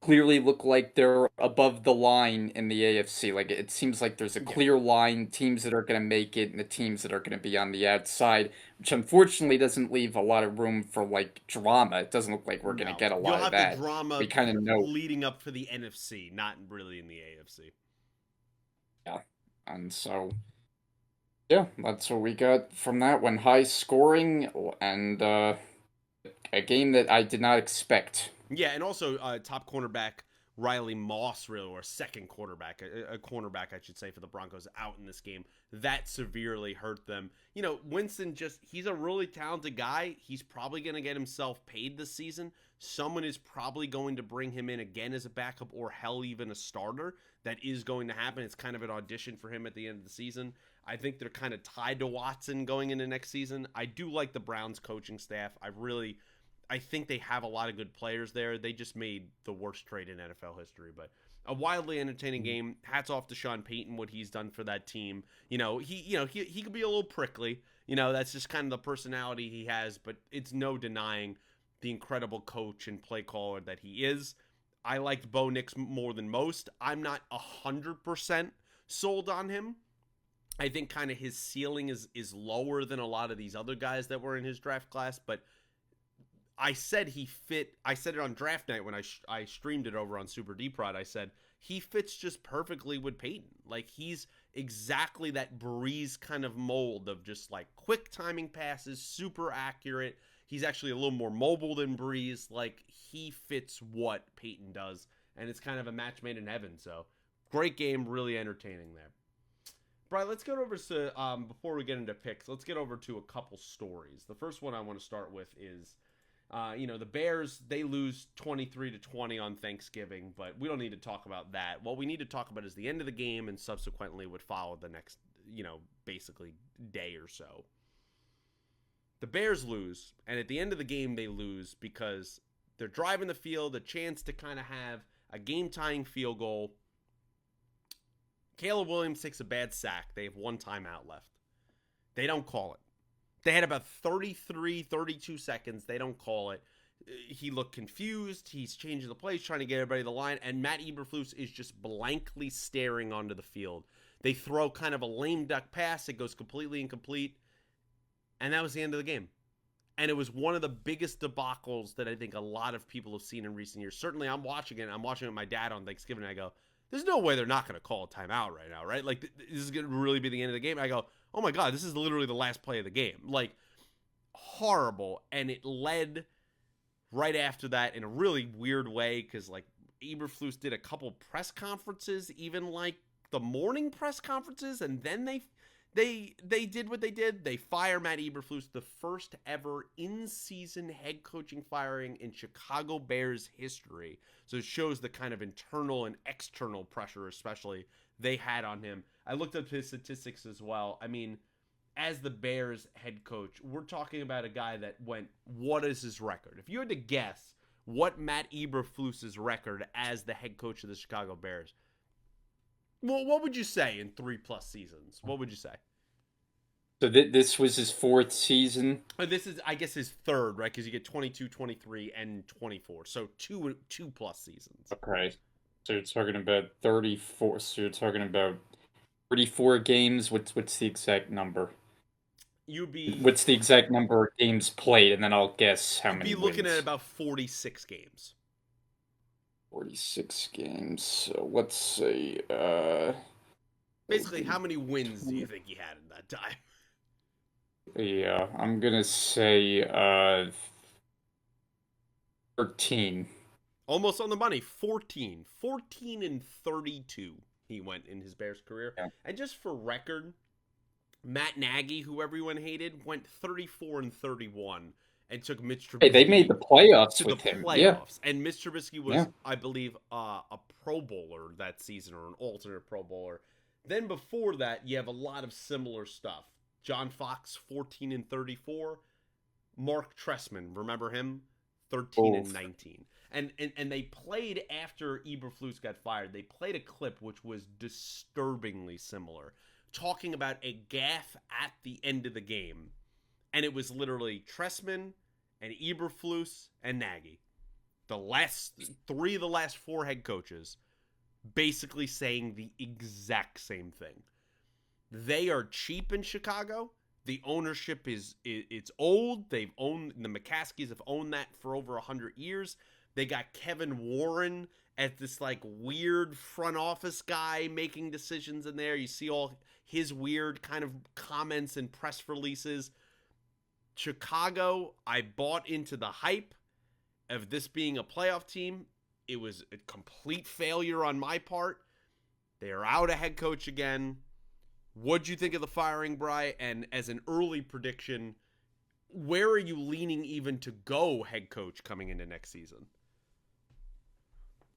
clearly look like they're above the line in the AFC. Like it seems like there's a Yeah. clear line, teams that are going to make it and the teams that are going to be on the outside, which unfortunately doesn't leave a lot of room for like drama. It doesn't look like we're going to No. get a You'll lot of have the that. drama We kind of know, leading up for the NFC, not really in the AFC. yeah. And so, yeah, that's what we got from that one. High scoring and a game that I did not expect. Yeah, and also top cornerback Riley Moss, really, or second quarterback, a cornerback, I should say, for the Broncos out in this game. That severely hurt them. Winston he's a really talented guy. He's probably going to get himself paid this season. Someone is probably going to bring him in again as a backup or hell, even a starter. That is going to happen. It's kind of an audition for him at the end of the season. I think they're kind of tied to Watson going into next season. I do like the Browns coaching staff. I think they have a lot of good players there. They just made the worst trade in NFL history, but a wildly entertaining game. Hats off to Sean Payton, what he's done for that team. He could be a little prickly. That's just kind of the personality he has, but it's no denying the incredible coach and play caller that he is. I liked Bo Nix more than most. I'm not 100% sold on him. I think kind of his ceiling is lower than a lot of these other guys that were in his draft class, but I said he fit. I said it on draft night when I streamed it over on Super Deep Prod. I said he fits just perfectly with Peyton. Like he's exactly that Breeze kind of mold of just like quick timing passes, super accurate. He's actually a little more mobile than Breeze. Like he fits what Peyton does, and it's kind of a match made in heaven. So great game, really entertaining there. Brian, let's get over to before we get into picks. Let's get over to a couple stories. The first one I want to start with is the Bears, they lose 23-20 on Thanksgiving, but we don't need to talk about that. What we need to talk about is the end of the game and subsequently would follow the next, basically day or so. The Bears lose, and at the end of the game, they lose because they're driving the field, a chance to kind of have a game-tying field goal. Caleb Williams takes a bad sack. They have one timeout left. They don't call it. They had about 33, 32 seconds. They don't call it. He looked confused. He's changing the plays, trying to get everybody to the line. And Matt Eberflus is just blankly staring onto the field. They throw kind of a lame duck pass. It goes completely incomplete. And that was the end of the game. And it was one of the biggest debacles that I think a lot of people have seen in recent years. Certainly, I'm watching it. I'm watching it with my dad on Thanksgiving. And I go, there's no way they're not going to call a timeout right now, right? Like, this is going to really be the end of the game. I go, oh my God, this is literally the last play of the game. Like, horrible. And it led right after that in a really weird way because, like, Eberflus did a couple press conferences, even like the morning press conferences, and then they they did what they did. They fire Matt Eberflus, the first ever in-season head coaching firing in Chicago Bears history. So it shows the kind of internal and external pressure, especially they had on him. I looked up his statistics as well. I mean, as the Bears head coach, we're talking about a guy that went. What is his record? If you had to guess what Matt Eberflus's record as the head coach of the Chicago Bears, well, what would you say in 3+ seasons? What would you say? So this was his fourth season. This is, I guess, his third, right? Because you get 22, 23, and 24. So two plus seasons. Okay. So you're talking about 34. So you're talking about 34 games. What's the exact number? You'd be What's the exact number of games played, and then I'll guess how you'd many be looking at wins. about 46 games. 46 games. So let's say Basically, how many wins do you think he had in that time? yeah, I'm gonna say 13. Almost on the money. 14 and 32 he went in his Bears career. Yeah. And just for record, Matt Nagy, who everyone hated, went 34 and 31 and took Mitch Hey, they made Trubisky the playoffs to the with him. Yeah, playoffs. And Mitch Trubisky was, yeah. I believe, a Pro Bowler that season, or an alternate Pro Bowler. Then before that, you have a lot of similar stuff. John Fox, 14 and 34. Mark Trestman, remember him? 13 Oh, and 19. And they played after Eberflus got fired. They played a clip which was disturbingly similar, talking about a gaffe at the end of the game, and it was literally Trestman and Eberflus and Nagy, the last four head coaches, basically saying the exact same thing. They are cheap in Chicago. The ownership is it's old. They've owned the McCaskies have owned that for over 100 years. They got Kevin Warren as this like weird front office guy making decisions in there. You see all his weird kind of comments and press releases. Chicago, I bought into the hype of this being a playoff team. It was a complete failure on my part. They are out a head coach again. What'd you think of the firing, Bry? And as an early prediction, where are you leaning even to go head coach coming into next season?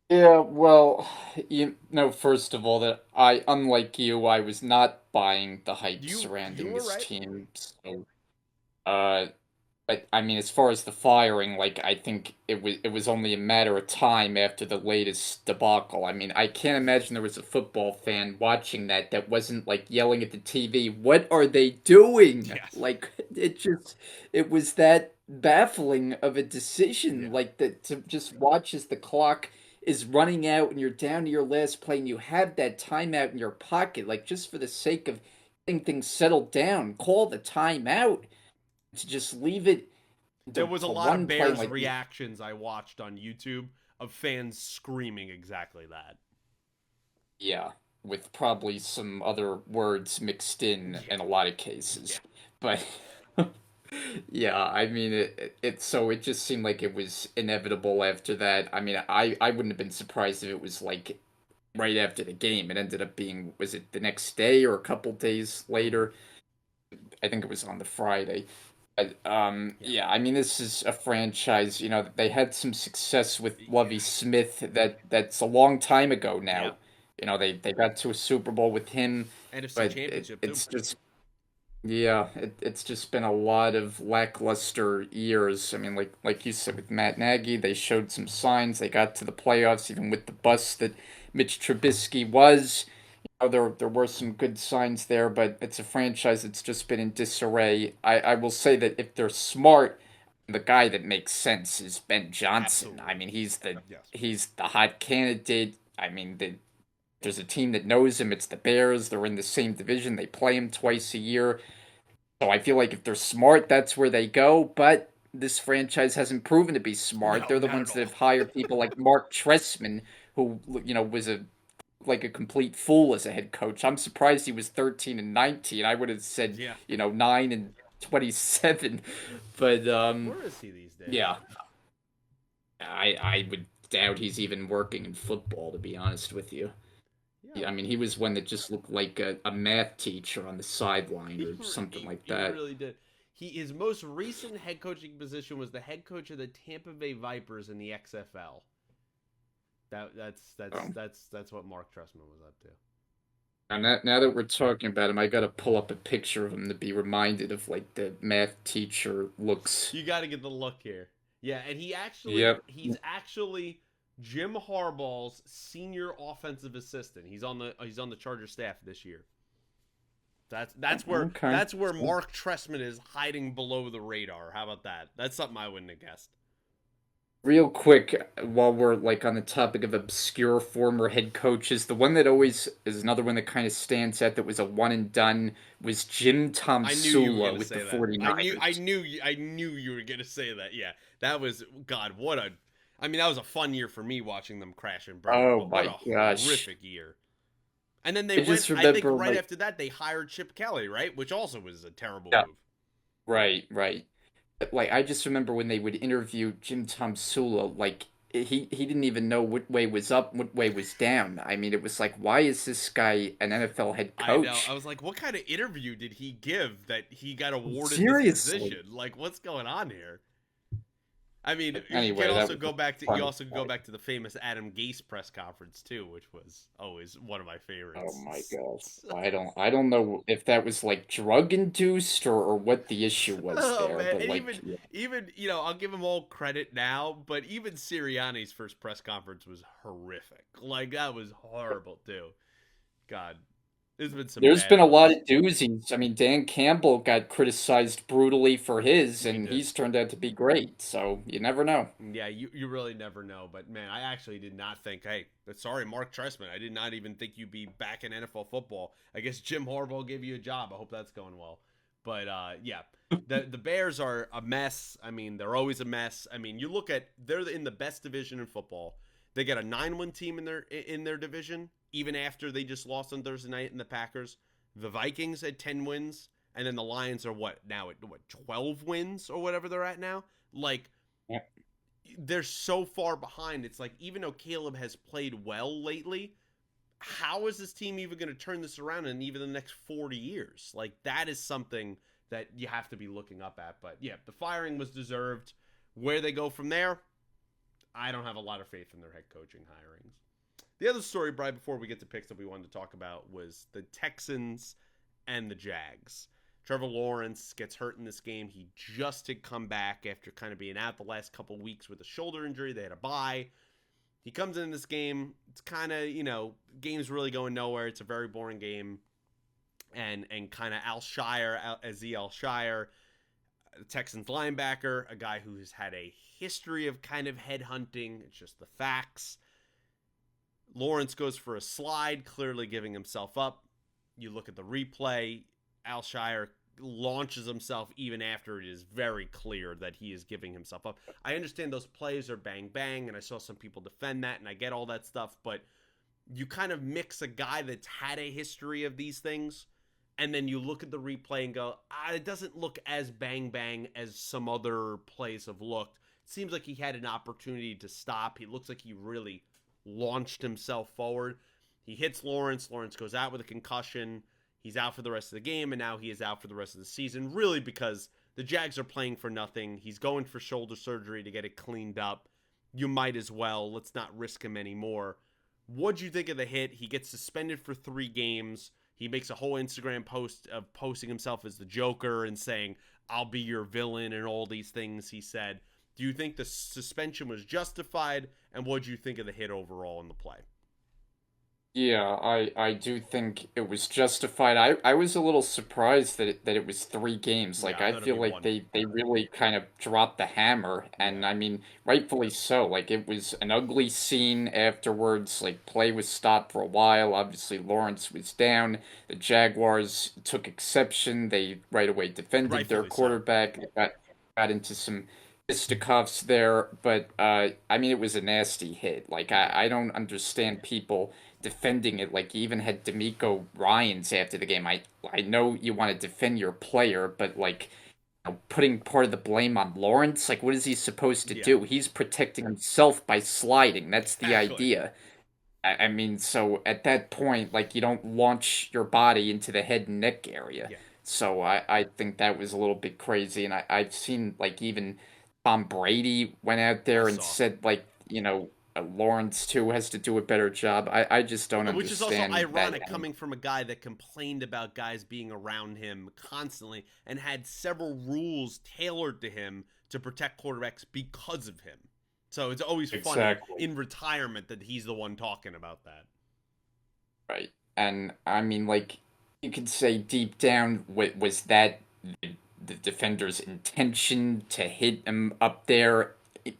yeah. Well, first of all, that unlike you, I was not buying the hype You surrounding were this right. team. So, uh, but I mean, as far as the firing, like I think it was only a matter of time after the latest debacle. I mean, I can't imagine there was a football fan watching that wasn't like yelling at the TV, "What are they doing?" Yes. Like it was that baffling of a decision, Yeah. like that to just watch as the clock is running out and you're down to your last play and you have that timeout in your pocket, like just for the sake of getting things settled down, call the timeout to just leave it There was a to lot of one play Bears like reactions I watched on YouTube of fans screaming exactly that. yeah, with probably some other words mixed Yeah. in a lot of Yeah. cases. But yeah, I mean it just seemed like it was inevitable after that. I mean, I wouldn't have been surprised if it was like right after the game. It ended up being, was it the next day or a couple days Mm-hmm. later? I think it was on the Friday. Yeah. Yeah, I mean, this is a franchise. They had some success with Yeah. Lovie Smith. That's a long time ago Yeah. now. They got to a Super Bowl with him, NFC but Championship too. it's just yeah, it's just been a lot of lackluster years. I mean, like you said with Matt Nagy, they showed some signs. They got to the playoffs, even with the bust that Mitch Trubisky was. There were some good signs there, but it's a franchise that's just been in disarray. I will say that if they're smart, the guy that makes sense is Ben Johnson. I Absolutely. mean, Yes. he's the hot candidate. I mean, there's a team that knows him. It's the Bears. They're in the same division. They play him twice a year. So I feel like if they're smart, that's where they go. But this franchise hasn't proven to be smart. No, They're the not at ones that all. have hired people like Mark Trestman, who was a complete fool as a head coach. I'm surprised he was 13 and 19. I would have said, Yeah. 9 and 27. But Where is he these days? yeah, I would doubt he's even working in football, to be honest with you. Yeah, I mean, he was one that just looked like a math teacher on the sideline he or something like he that. really did. His most recent head coaching position was the head coach of the Tampa Bay Vipers in the XFL. Oh. That's what Mark Trestman was up to. And now that we're talking about him, I gotta pull up a picture of him to be reminded of like the math teacher looks. You got to get the look here. Yeah, and Yep. he's actually Jim Harbaugh's senior offensive assistant. He's on the Charger staff this year. Okay. That's where Mark Trestman is hiding below the radar. How about that? That's something I wouldn't have guessed. Real quick, while we're like on the topic of obscure former head coaches, the one that always is another one that kind of stands out that was a one and done was Jim I knew you were Tomsula gonna with the say that. I 49ers. knew I knew you were gonna say that. Yeah, that was God. What a. I mean, that was a fun year for me watching them crash and burn. Oh But what my a gosh. horrific year. And then they I went. just I think remember right like after that they hired Chip Kelly, right? Which also was a terrible yeah, move. right. Like I just remember when they would interview Jim Tomsula, like he didn't even know what way was up, what way was down. I mean, it was like, why is this guy an NFL head I know. I coach? was like, what kind of interview did he give that he got awarded this Seriously. position? Like, what's going on here? I mean, you can Anyway, that also was a go back to funny sight. the famous Adam Gase press conference too, which was always one of my Oh my favorites. gosh. I don't know if that was like drug induced or what the issue was Oh there, man, but and like even I'll give him all credit now, but even Sirianni's first press conference was horrific. Like that was horrible too. God, there's been some there's bad been a lot ones. of doozies. I mean, Dan Campbell got criticized brutally for his, He and did. he's turned out to be great. So you never know. Yeah, you really never know. But man, I actually did not think. Hey, but sorry, Mark Trestman. I did not even think you'd be back in NFL football. I guess Jim Harbaugh gave you a job. I hope that's going well. But yeah, the Bears are a mess. I mean, they're always a mess. I mean, you look at they're in the best division in football. They got a 9-1 team in their division, even after they just lost on Thursday night in the Packers. The Vikings had 10 wins, and then the Lions are what now at what 12 wins or whatever they're at now. Like Yeah. they're so far behind. It's like even though Caleb has played well lately, how is this team even going to turn this around in even the next 40 years? Like that is something that you have to be looking up at. But yeah, the firing was deserved. Where they go from there, I don't have a lot of faith in their head coaching hirings. The other story, Brian, before we get to picks that we wanted to talk about was the Texans and the Jags. Trevor Lawrence gets hurt in this game. He just had come back after kind of being out the last couple weeks with a shoulder injury. They had a bye. He comes in this game. It's kind of, game's really going nowhere. It's a very boring game. And kind of Aziz Al Shire, the Texans linebacker, a guy who has had a history of kind of headhunting. It's just the facts. Lawrence goes for a slide, clearly giving himself up. You look at the replay, Alshire launches himself even after it is very clear that he is giving himself up. I understand those plays are bang bang, and I saw some people defend that, and I get all that stuff, but you kind of mix a guy that's had a history of these things, and then you look at the replay and go, it doesn't look as bang bang as some other plays have looked. It seems like he had an opportunity to stop. He looks like he really launched himself forward. He hits Lawrence. Lawrence goes out with a concussion. He's out for the rest of the game, and now he is out for the rest of the season, really because the Jags are playing for nothing. He's going for shoulder surgery to get it cleaned up. You might as well. Let's not risk him anymore. What'd you think of the hit? He gets suspended for 3 games. He makes a whole Instagram post of posting himself as the Joker and saying, I'll be your villain and all these things he said. Do you think the suspension was justified? And what do you think of the hit overall in the play? Yeah, I do think it was justified. I was a little surprised that it was 3 games. Like Yeah, I I thought it'd feel be like one. they really kind of dropped the hammer, and Yeah. I mean rightfully so. Like it was an ugly scene afterwards. Like play was stopped for a while. Obviously Lawrence was down. The Jaguars took exception. They right away defended their Rightfully so. quarterback. They got into some fisticuffs there, but I mean it was a nasty hit. Like Yeah. I don't understand people defending it. Like you even had D'Amico Ryans after the game. I know you want to defend your player, but like putting part of the blame on Lawrence, like what is he supposed to Yeah. do? He's protecting himself by sliding. That's the Exactly. idea. I mean, so at that point, like you don't launch your body into the head and neck area. Yeah, So I think that was a little bit crazy. And I've seen like even Tom Brady went out I there and saw. said like, Lawrence too has to do a better job. I just don't Which is also understand that. ironic And coming from a guy that complained about guys being around him constantly and had several rules tailored to him to protect quarterbacks because of him. So it's always funny exactly. in retirement that he's the one talking about that. Right. And I mean, like, you could say deep down, was that the defender's intention to hit him up there?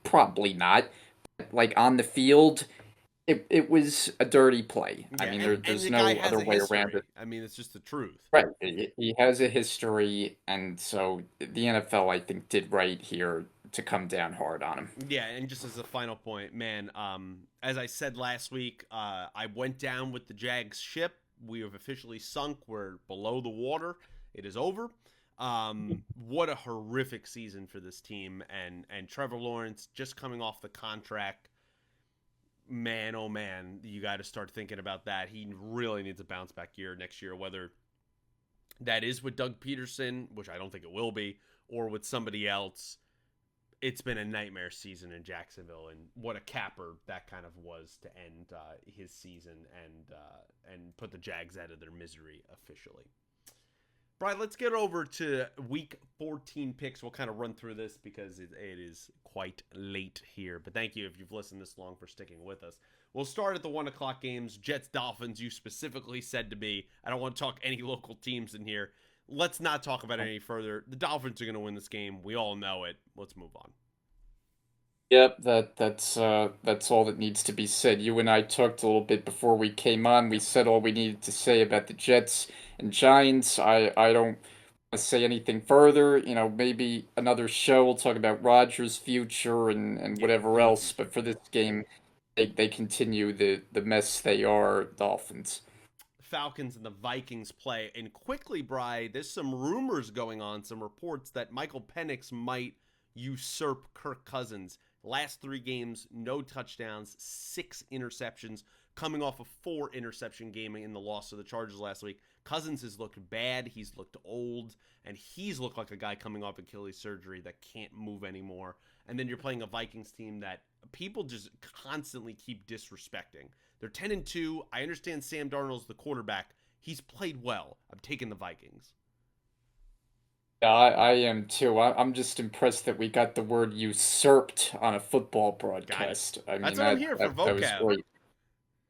Probably not. Like, on the field, it was a dirty play. I Yeah, mean, and there's the guy no has other a way around history. it. I mean, it's just the truth. Right. He has a history, and so the NFL, I think, did right here to come down hard on him. Yeah, and just as a final point, man, as I said last week, I went down with the Jags ship. We have officially sunk. We're below the water. It is over. What a horrific season for this team, and Trevor Lawrence just coming off the contract. Man, oh man, you got to start thinking about that. He really needs a bounce back year next year, whether that is with Doug Peterson, which I don't think it will be, or with somebody else. It's been a nightmare season in Jacksonville, and what a capper that kind of was to end his season and put the Jags out of their misery officially. Brian, let's get over to Week 14 picks. We'll kind of run through this because it is quite late here. But thank you if you've listened this long for sticking with us. We'll start at the 1 o'clock games. Jets Dolphins. You specifically said to me, I don't want to talk any local teams in here. Let's not talk about it any further. The Dolphins are going to win this game. We all know it. Let's move on. Yep, that's all that needs to be said. You and I talked a little bit before we came on. We Yep. said all we needed to say about the Jets and Giants. I don't want to say anything further. Maybe another show we'll talk about Rodgers' future and Yeah. whatever In the else. future. But for this game, they continue the mess they are, Dolphins. Falcons and the Vikings play. And quickly, Bry, there's some rumors going on, some reports that Michael Penix might usurp Kirk Cousins. Last 3 games, no touchdowns, 6 interceptions, coming off a 4 interception game in the loss to the Chargers last week. Cousins has looked bad. He's looked old, and he's looked like a guy coming off Achilles surgery that can't move anymore. And then you're playing a Vikings team that people just constantly keep disrespecting. They're 10-2. I understand Sam Darnold's the quarterback. He's played well. I'm taking the Vikings. Yeah, I am too. I'm just impressed that we got the word usurped on a football Got it. broadcast. I mean, That's what I'm here for, that was vocab.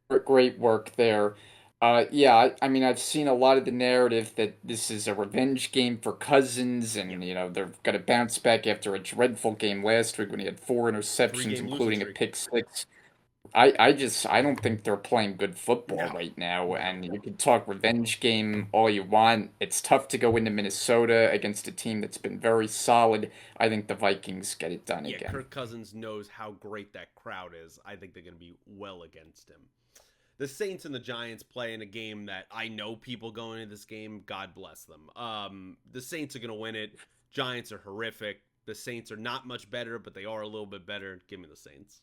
great. Great work there. Yeah, I mean, I've seen a lot of the narrative that this is a revenge game for Cousins, Yep. and they're gonna bounce back after a dreadful game last week when he had 4 interceptions, 3 game losing including a streak. pick six. I don't think they're playing good football No. right now. No. And you can talk revenge game all you want. It's tough to go into Minnesota against a team that's been very solid. I think the Vikings get it done Yeah, again. Kirk Cousins knows how great that crowd is. I think they're going to be well against him. The Saints and the Giants play in a game that I know people going into this game. God bless them. The Saints are going to win it. Giants are horrific. The Saints are not much better, but they are a little bit better. Give me the Saints.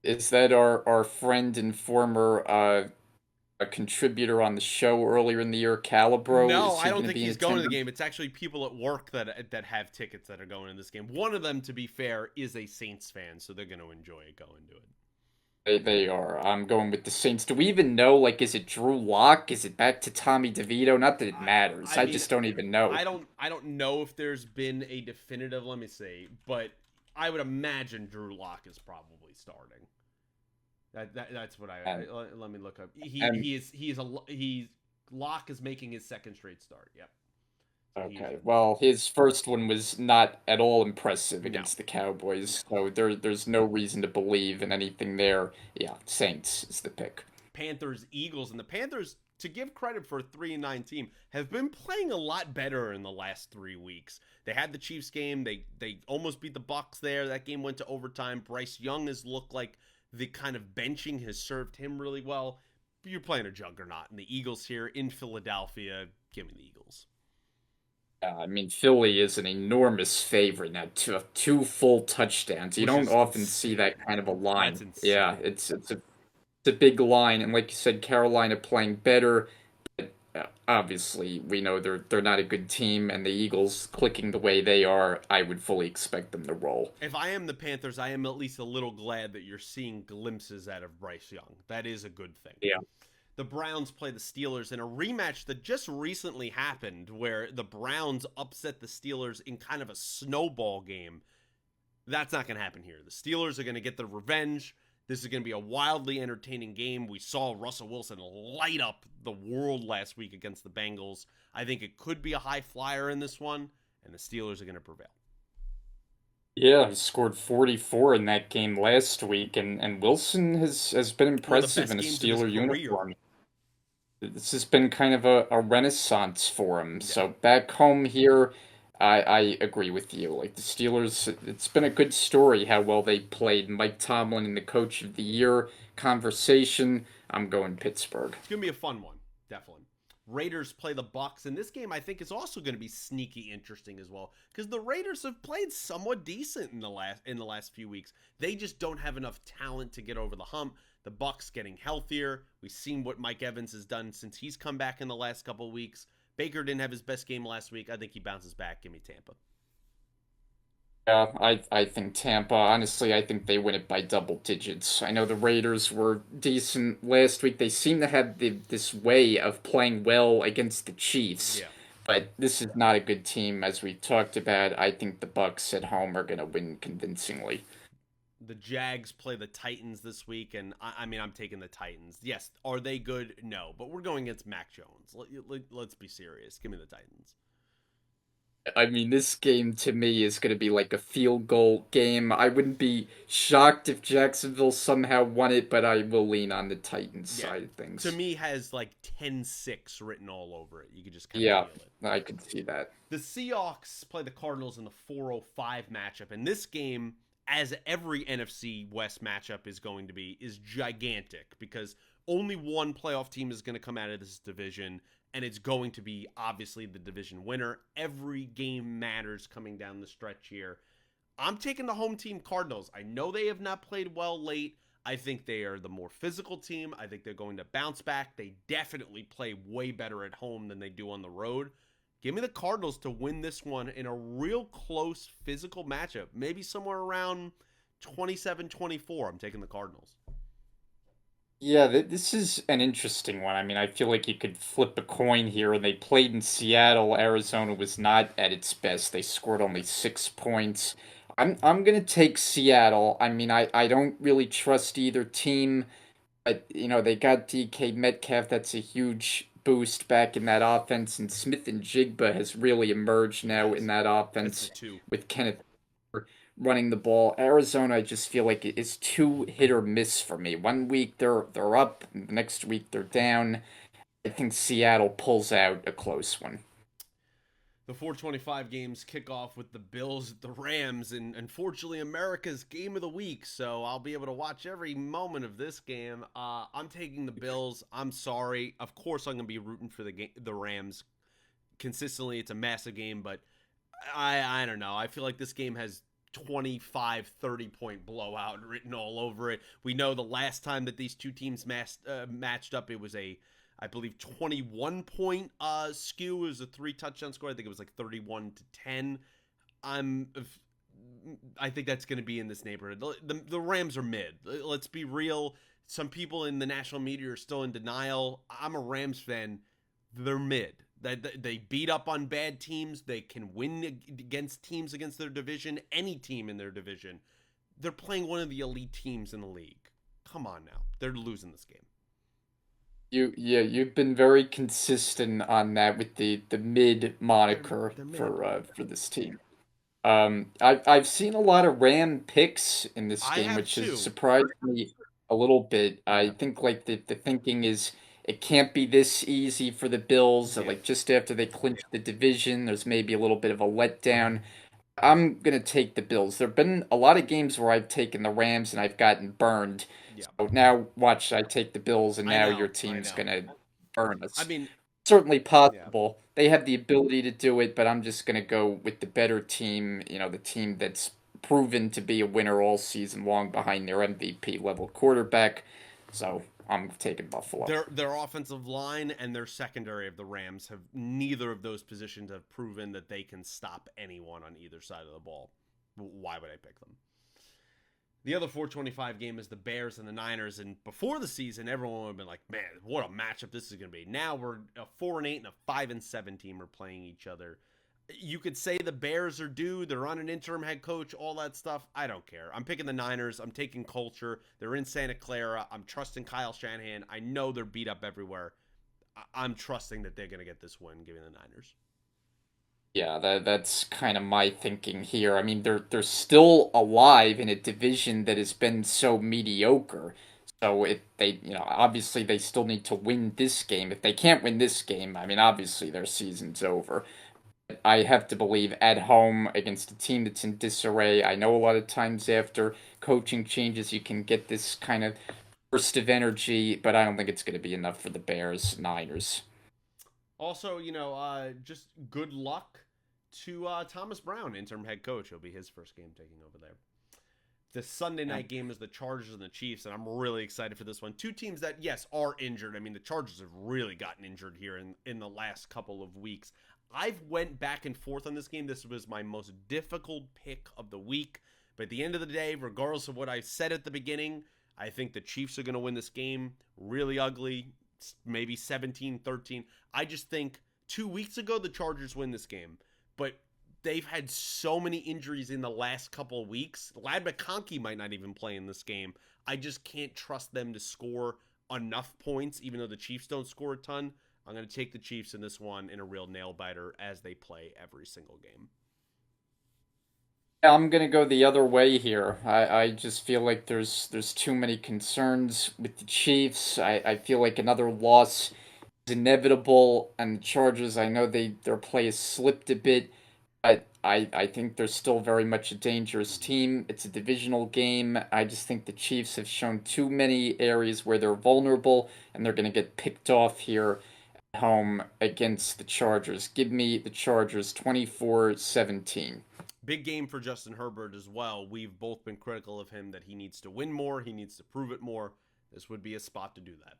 Is that our friend and former a contributor on the show earlier in the year, Calibro? No, Is I he don't going to think be in he's going to the attendance? game. It's actually people at work that have tickets that are going in this game. One of them, to be fair, is a Saints fan, so they're going to enjoy it going to it. They are. I'm going with the Saints. Do we even know? Like, is it Drew Lock? Is it back to Tommy DeVito? Not that it matters. I I mean, just don't even know. I don't know if there's been a definitive. Let me see, but I would imagine Drew Lock is probably starting. That's what And let me look up. and He's Lock is making his second straight start. Yep. So he's okay. Well, his first one was not at all impressive no, against the no. Cowboys, so there's no reason to believe in anything there. Yeah, Saints is the pick. Panthers, Eagles, and the Panthers, to give credit for a 3-9 team, have been playing a lot better in the last 3 weeks. They had the Chiefs game. They almost beat the Bucks there. That game went to overtime. Bryce Young has looked like the kind of benching has served him really well. You're playing a juggernaut, and the Eagles here in Philadelphia. Give me the Eagles. I mean, Philly is an enormous favorite now. Two full touchdowns. You Which don't is often see insane. that kind of a That's line. Yeah, insane. it's a a big line, and like you said, Carolina playing better. Obviously, we know they're not a good team, and the Eagles clicking the way they are, I would fully expect them to roll. If I am the Panthers, I am at least a little glad that you're seeing glimpses out of Bryce Young. That is a good thing. Yeah. The Browns play the Steelers in a rematch that just recently happened where the Browns upset the Steelers in kind of a snowball game. That's not going to happen here. The Steelers are going to get their revenge. This is going to be a wildly entertaining game. We saw Russell Wilson light up the world last week against the Bengals. I think it could be a high flyer in this one, and the Steelers are going to prevail. Yeah, he scored 44 in that game last week, and Wilson has been One of the impressive best in a games of his Steeler career. uniform. This has been kind of a renaissance for him. Yeah. So back home here, I agree with you. Like the Steelers, it's been a good story how well they played. Mike Tomlin in the Coach of the Year conversation. I'm going Pittsburgh. It's going to be a fun one, definitely. Raiders play the Bucks, and this game I think is also going to be sneaky interesting as well because the Raiders have played somewhat decent in the last few weeks. They just don't have enough talent to get over the hump. The Bucks getting healthier. We've seen what Mike Evans has done since he's come back in the last couple of weeks. Baker didn't have his best game last week. I think he bounces back. Give me Tampa. Yeah, I think Tampa, honestly, I think they win it by double digits. I know the Raiders were decent last week. They seem to have this way of playing well against the Chiefs, Yeah. but this is not a good team, as we talked about. I think the Bucks at home are going to win convincingly. The Jags play the Titans this week, and I mean, I'm taking the Titans. Yes, are they good? No, but we're going against Mac Jones. Let's be serious. Give me the Titans. I mean, this game to me is going to be like a field goal game. I wouldn't be shocked if Jacksonville somehow won it, but I will lean on the Titans Yeah, side of to things. me has like 10-6 written all over it. You could just kind of Yeah, feel it. I could see that. The Seahawks play the Cardinals in the 4:05 matchup, and this game, as every NFC West matchup is going to be, is gigantic because only one playoff team is going to come out of this division, and it's going to be obviously the division winner. Every game matters coming down the stretch here. I'm taking the home team Cardinals. I know they have not played well late. I think they are the more physical team. I think they're going to bounce back. They definitely play way better at home than they do on the road. Give me the Cardinals to win this one in a real close physical matchup. Maybe somewhere around 27-24. I'm taking the Cardinals. Yeah, this is an interesting one. I mean, I feel like you could flip a coin here. And they played in Seattle. Arizona was not at its best. They scored only 6 points. I'm gonna take Seattle. I mean, I don't really trust either team. But they got DK Metcalf. That's a huge boost back in that offense. And Smith and Jigba has really emerged now in Yes, that that's the offense two. with Kenneth running the ball. Arizona, I just feel like it's too hit or miss for me. One week they're up, the next week they're down. I think Seattle pulls out a close one. The 425 games kick off with the Bills at the Rams, and unfortunately, America's game of the week. So I'll be able to watch every moment of this game. I'm taking the Bills. I'm sorry. Of course, I'm going to be rooting for the Rams consistently. It's a massive game, but I don't know. I feel like this game has 25-30 point blowout written all over it. We know the last time that these two teams matched up, it was I believe 21 point skew. It was a 3 touchdown score. I think it was like 31-10. I'm I think that's going to be in this neighborhood. The Rams are mid. Let's be real. Some people in the national media are still in denial. I'm a Rams fan. They're mid. They beat up on bad teams. They can win against teams against their division, any team in their division. They're playing one of the elite teams in the league. Come on now. They're losing this game. Yeah, you've been very consistent on that with the mid They're moniker they're mid. for this team. I've seen a lot of Ram picks in this I game, have which has two. surprised me a little bit. I Yeah. think like the thinking is it can't be this easy for the Bills. That, Yeah. like just after they clinch the division, there's maybe a little bit of a letdown. I'm gonna take the Bills. There've been a lot of games where I've taken the Rams and I've gotten burned. Yeah. So now watch, I take the Bills, and I now your know. I team's know. gonna burn I us. mean, Certainly yeah. possible. They have the ability to do it, but I'm just gonna go with the better team. The team that's proven to be a winner all season long behind their MVP level quarterback. So I'm taking Buffalo. Their offensive line and their secondary of the Rams have neither of those positions have proven that they can stop anyone on either side of the ball. Why would I pick them? The other 425 game is the Bears and the Niners, and before the season, everyone would have been like, "Man, what a matchup this is going to be." Now we're a 4-8 and a 5-7 team are playing each other. You could say the Bears are due. They're on an interim head coach, all that stuff. I don't care. I'm picking the Niners. I'm taking culture. They're in Santa Clara. I'm trusting Kyle Shanahan. I know they're beat up everywhere. I'm trusting that they're going to get this win, giving the Niners. Yeah, that's kind of my thinking here. I mean, they're still alive in a division that has been so mediocre. So if they, obviously they still need to win this game. If they can't win this game, I mean, obviously their season's over. I have to believe at home against a team that's in disarray. I know a lot of times after coaching changes, you can get this kind of burst of energy, but I don't think it's going to be enough for the Bears, Niners. Also, just good luck to Thomas Brown, interim head coach. It'll be his first game taking over there. The Sunday night game is the Chargers and the Chiefs, and I'm really excited for this one. Two teams that, yes, are injured. I mean, the Chargers have really gotten injured here in the last couple of weeks. I've went back and forth on this game. This was my most difficult pick of the week. But at the end of the day, regardless of what I said at the beginning, I think the Chiefs are going to win this game. Really ugly, maybe 17-13. I just think 2 weeks ago, the Chargers win this game. But they've had so many injuries in the last couple of weeks. Lad McConkey might not even play in this game. I just can't trust them to score enough points, even though the Chiefs don't score a ton. I'm going to take the Chiefs in this one in a real nail-biter as they play every single game. Yeah, I'm gonna go the other way here. I just feel like there's too many concerns with the Chiefs. I feel like another loss is inevitable, and the Chargers, I know their play has slipped a bit, but I think they're still very much a dangerous team. It's a divisional game. I just think the Chiefs have shown too many areas where they're vulnerable, and they're gonna get picked off here at home against the Chargers. Give me the Chargers 24-17. Big game for Justin Herbert as well. We've both been critical of him that he needs to win more. He needs to prove it more. This would be a spot to do that.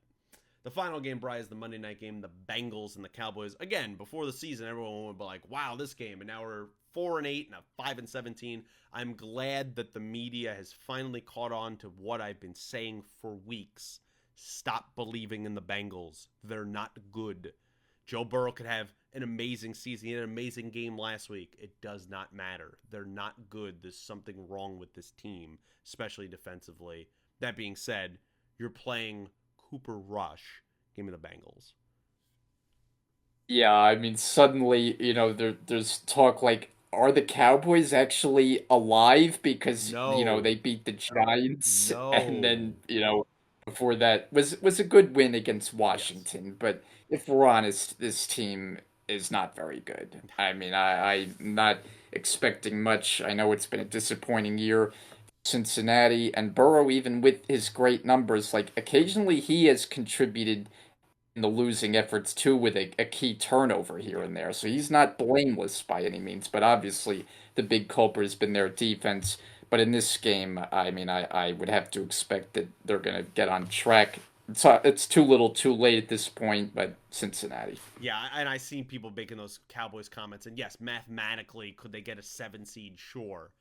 The final game, Bry, is the Monday night game, the Bengals and the Cowboys. Again, before the season, everyone would be like, wow, this game. And now we're 4-8 and a 5-17. I'm glad that the media has finally caught on to what I've been saying for weeks. Stop believing in the Bengals. They're not good. Joe Burrow could have an amazing season. He had an amazing game last week. It does not matter. They're not good. There's something wrong with this team, especially defensively. That being said, you're playing Cooper Rush. Give me the Bengals. Yeah, I mean, suddenly, there's talk like, are the Cowboys actually alive? Because, No. they beat the Giants, and then, No. before that was a good win against Yes. Washington. But if we're honest, this team is not very good. I mean, I'm not expecting much. I know it's been a disappointing year. Cincinnati and Burrow, even with his great numbers, like occasionally he has contributed in the losing efforts too with a key turnover here Yeah. and there. So he's not blameless by any means, but obviously the big culprit has been their defense. But in this game, I mean, I would have to expect that they're going to get on track. It's too little too late at this point, but Cincinnati. Yeah, and I seen people making those Cowboys comments. And yes, mathematically, could they get a 7 seed? Sure.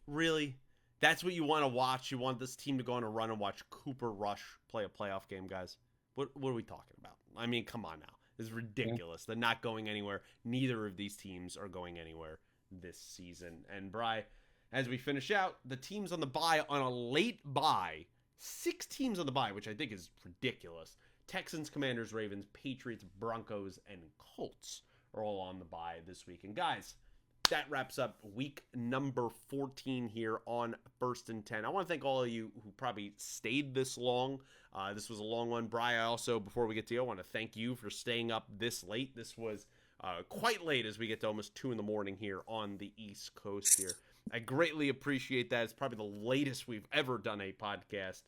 Really? That's what you want to watch? You want this team to go on a run and watch Cooper Rush play a playoff game, guys? What are we talking about? I mean, come on now. This is ridiculous. They're not going anywhere. Neither of these teams are going anywhere this season. And Bry, as we finish out, the teams on the bye on a late bye. 6 teams on the bye, which I think is ridiculous. Texans, Commanders, Ravens, Patriots, Broncos, and Colts are all on the bye this week. And guys, that wraps up week number 14 here on First and 10. I want to thank all of you who probably stayed this long. This was a long one. Bri, I also, before we get to you, I want to thank you for staying up this late. This was quite late as we get to almost 2 in the morning here on the East Coast here. I greatly appreciate that. It's probably the latest we've ever done a podcast.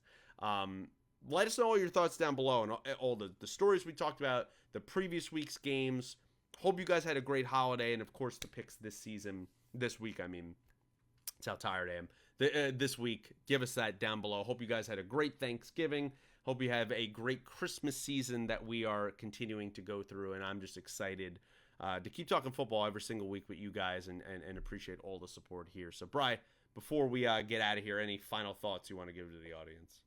Let us know all your thoughts down below and all the stories we talked about, the previous week's games. Hope you guys had a great holiday, and of course the picks this week. I mean, that's how tired I am. This week, give us that down below. Hope you guys had a great Thanksgiving. Hope you have a great Christmas season that we are continuing to go through, and I'm just excited to keep talking football every single week with you guys, and appreciate all the support here. So, Bri, before we get out of here, any final thoughts you want to give to the audience?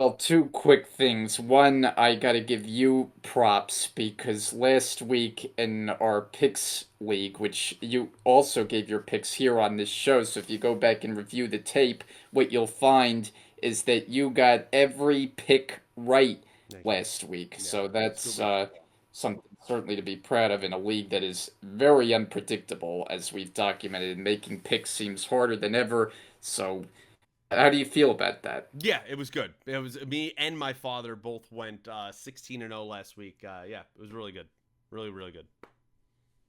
Well, two quick things. One, I gotta give you props because last week in our picks league, which you also gave your picks here on this show, so if you go back and review the tape, what you'll find is that you got every pick right Thank you. last week. Yeah, So that's super. something certainly to be proud of in a league that is very unpredictable, as we've documented, and making picks seems harder than ever. So, how do you feel about that? Yeah, it was good. It was me and my father both went 16-0 last week. Yeah, it was really good. Really, really good.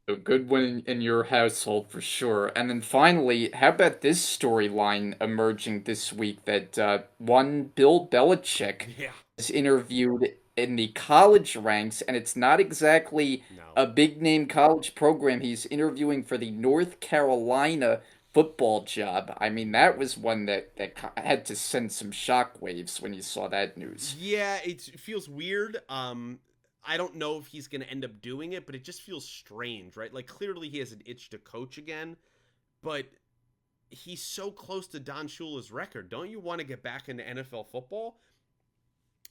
A good one in your household for sure. And then finally, how about this storyline emerging this week that one Bill Belichick Yeah. is interviewed in the college ranks, and it's not exactly No. a big name college program. He's interviewing for the North Carolina football job. I mean, that was one that had to send some shockwaves when you saw that news. Yeah, it feels weird. I don't know if he's going to end up doing it, but it just feels strange, right? Like clearly he has an itch to coach again, but he's so close to Don Shula's record. Don't you want to get back into NFL football?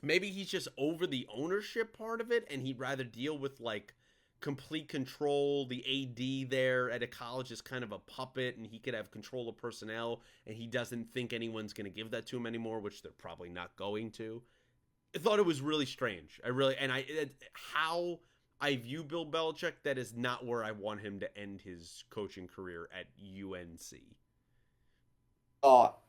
Maybe he's just over the ownership part of it and he'd rather deal with like complete control. The AD there at a college is kind of a puppet and he could have control of personnel and he doesn't think anyone's going to give that to him anymore, which they're probably not going to. I thought it was really strange. How I view Bill Belichick, that is not where I want him to end his coaching career at UNC.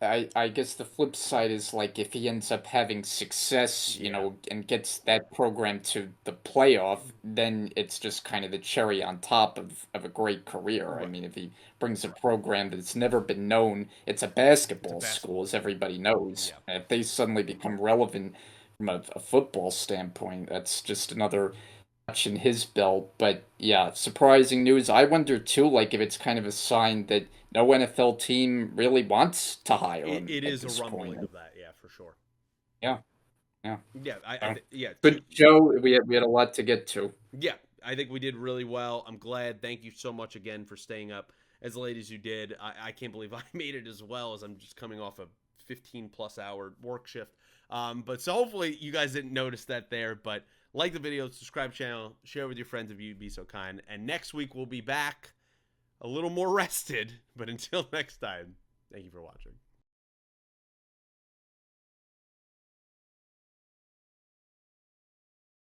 I guess the flip side is like if he ends up having success, Yeah. and gets that program to the playoff, then it's just kind of the cherry on top of a great career. I Right. mean, if he brings a program that's never been known, it's a It's a basketball school, basketball as school. everybody knows. Yeah. And if they suddenly become relevant from a football standpoint, that's just another notch in his belt. But yeah, surprising news. I wonder too, like if it's kind of a sign that no NFL team really wants to hire It, him it at is a this point. rumbling of that. Yeah, for sure. Yeah, yeah. Yeah. So, Yeah. good show. We had a lot to get to. Yeah. I think we did really well. I'm glad. Thank you so much again for staying up as late as you did. I can't believe I made it as well as I'm just coming off a 15 plus hour work shift. But so hopefully you guys didn't notice that there. But like the video, subscribe channel, share with your friends if you'd be so kind. And next week we'll be back a little more rested. But until next time, thank you for watching.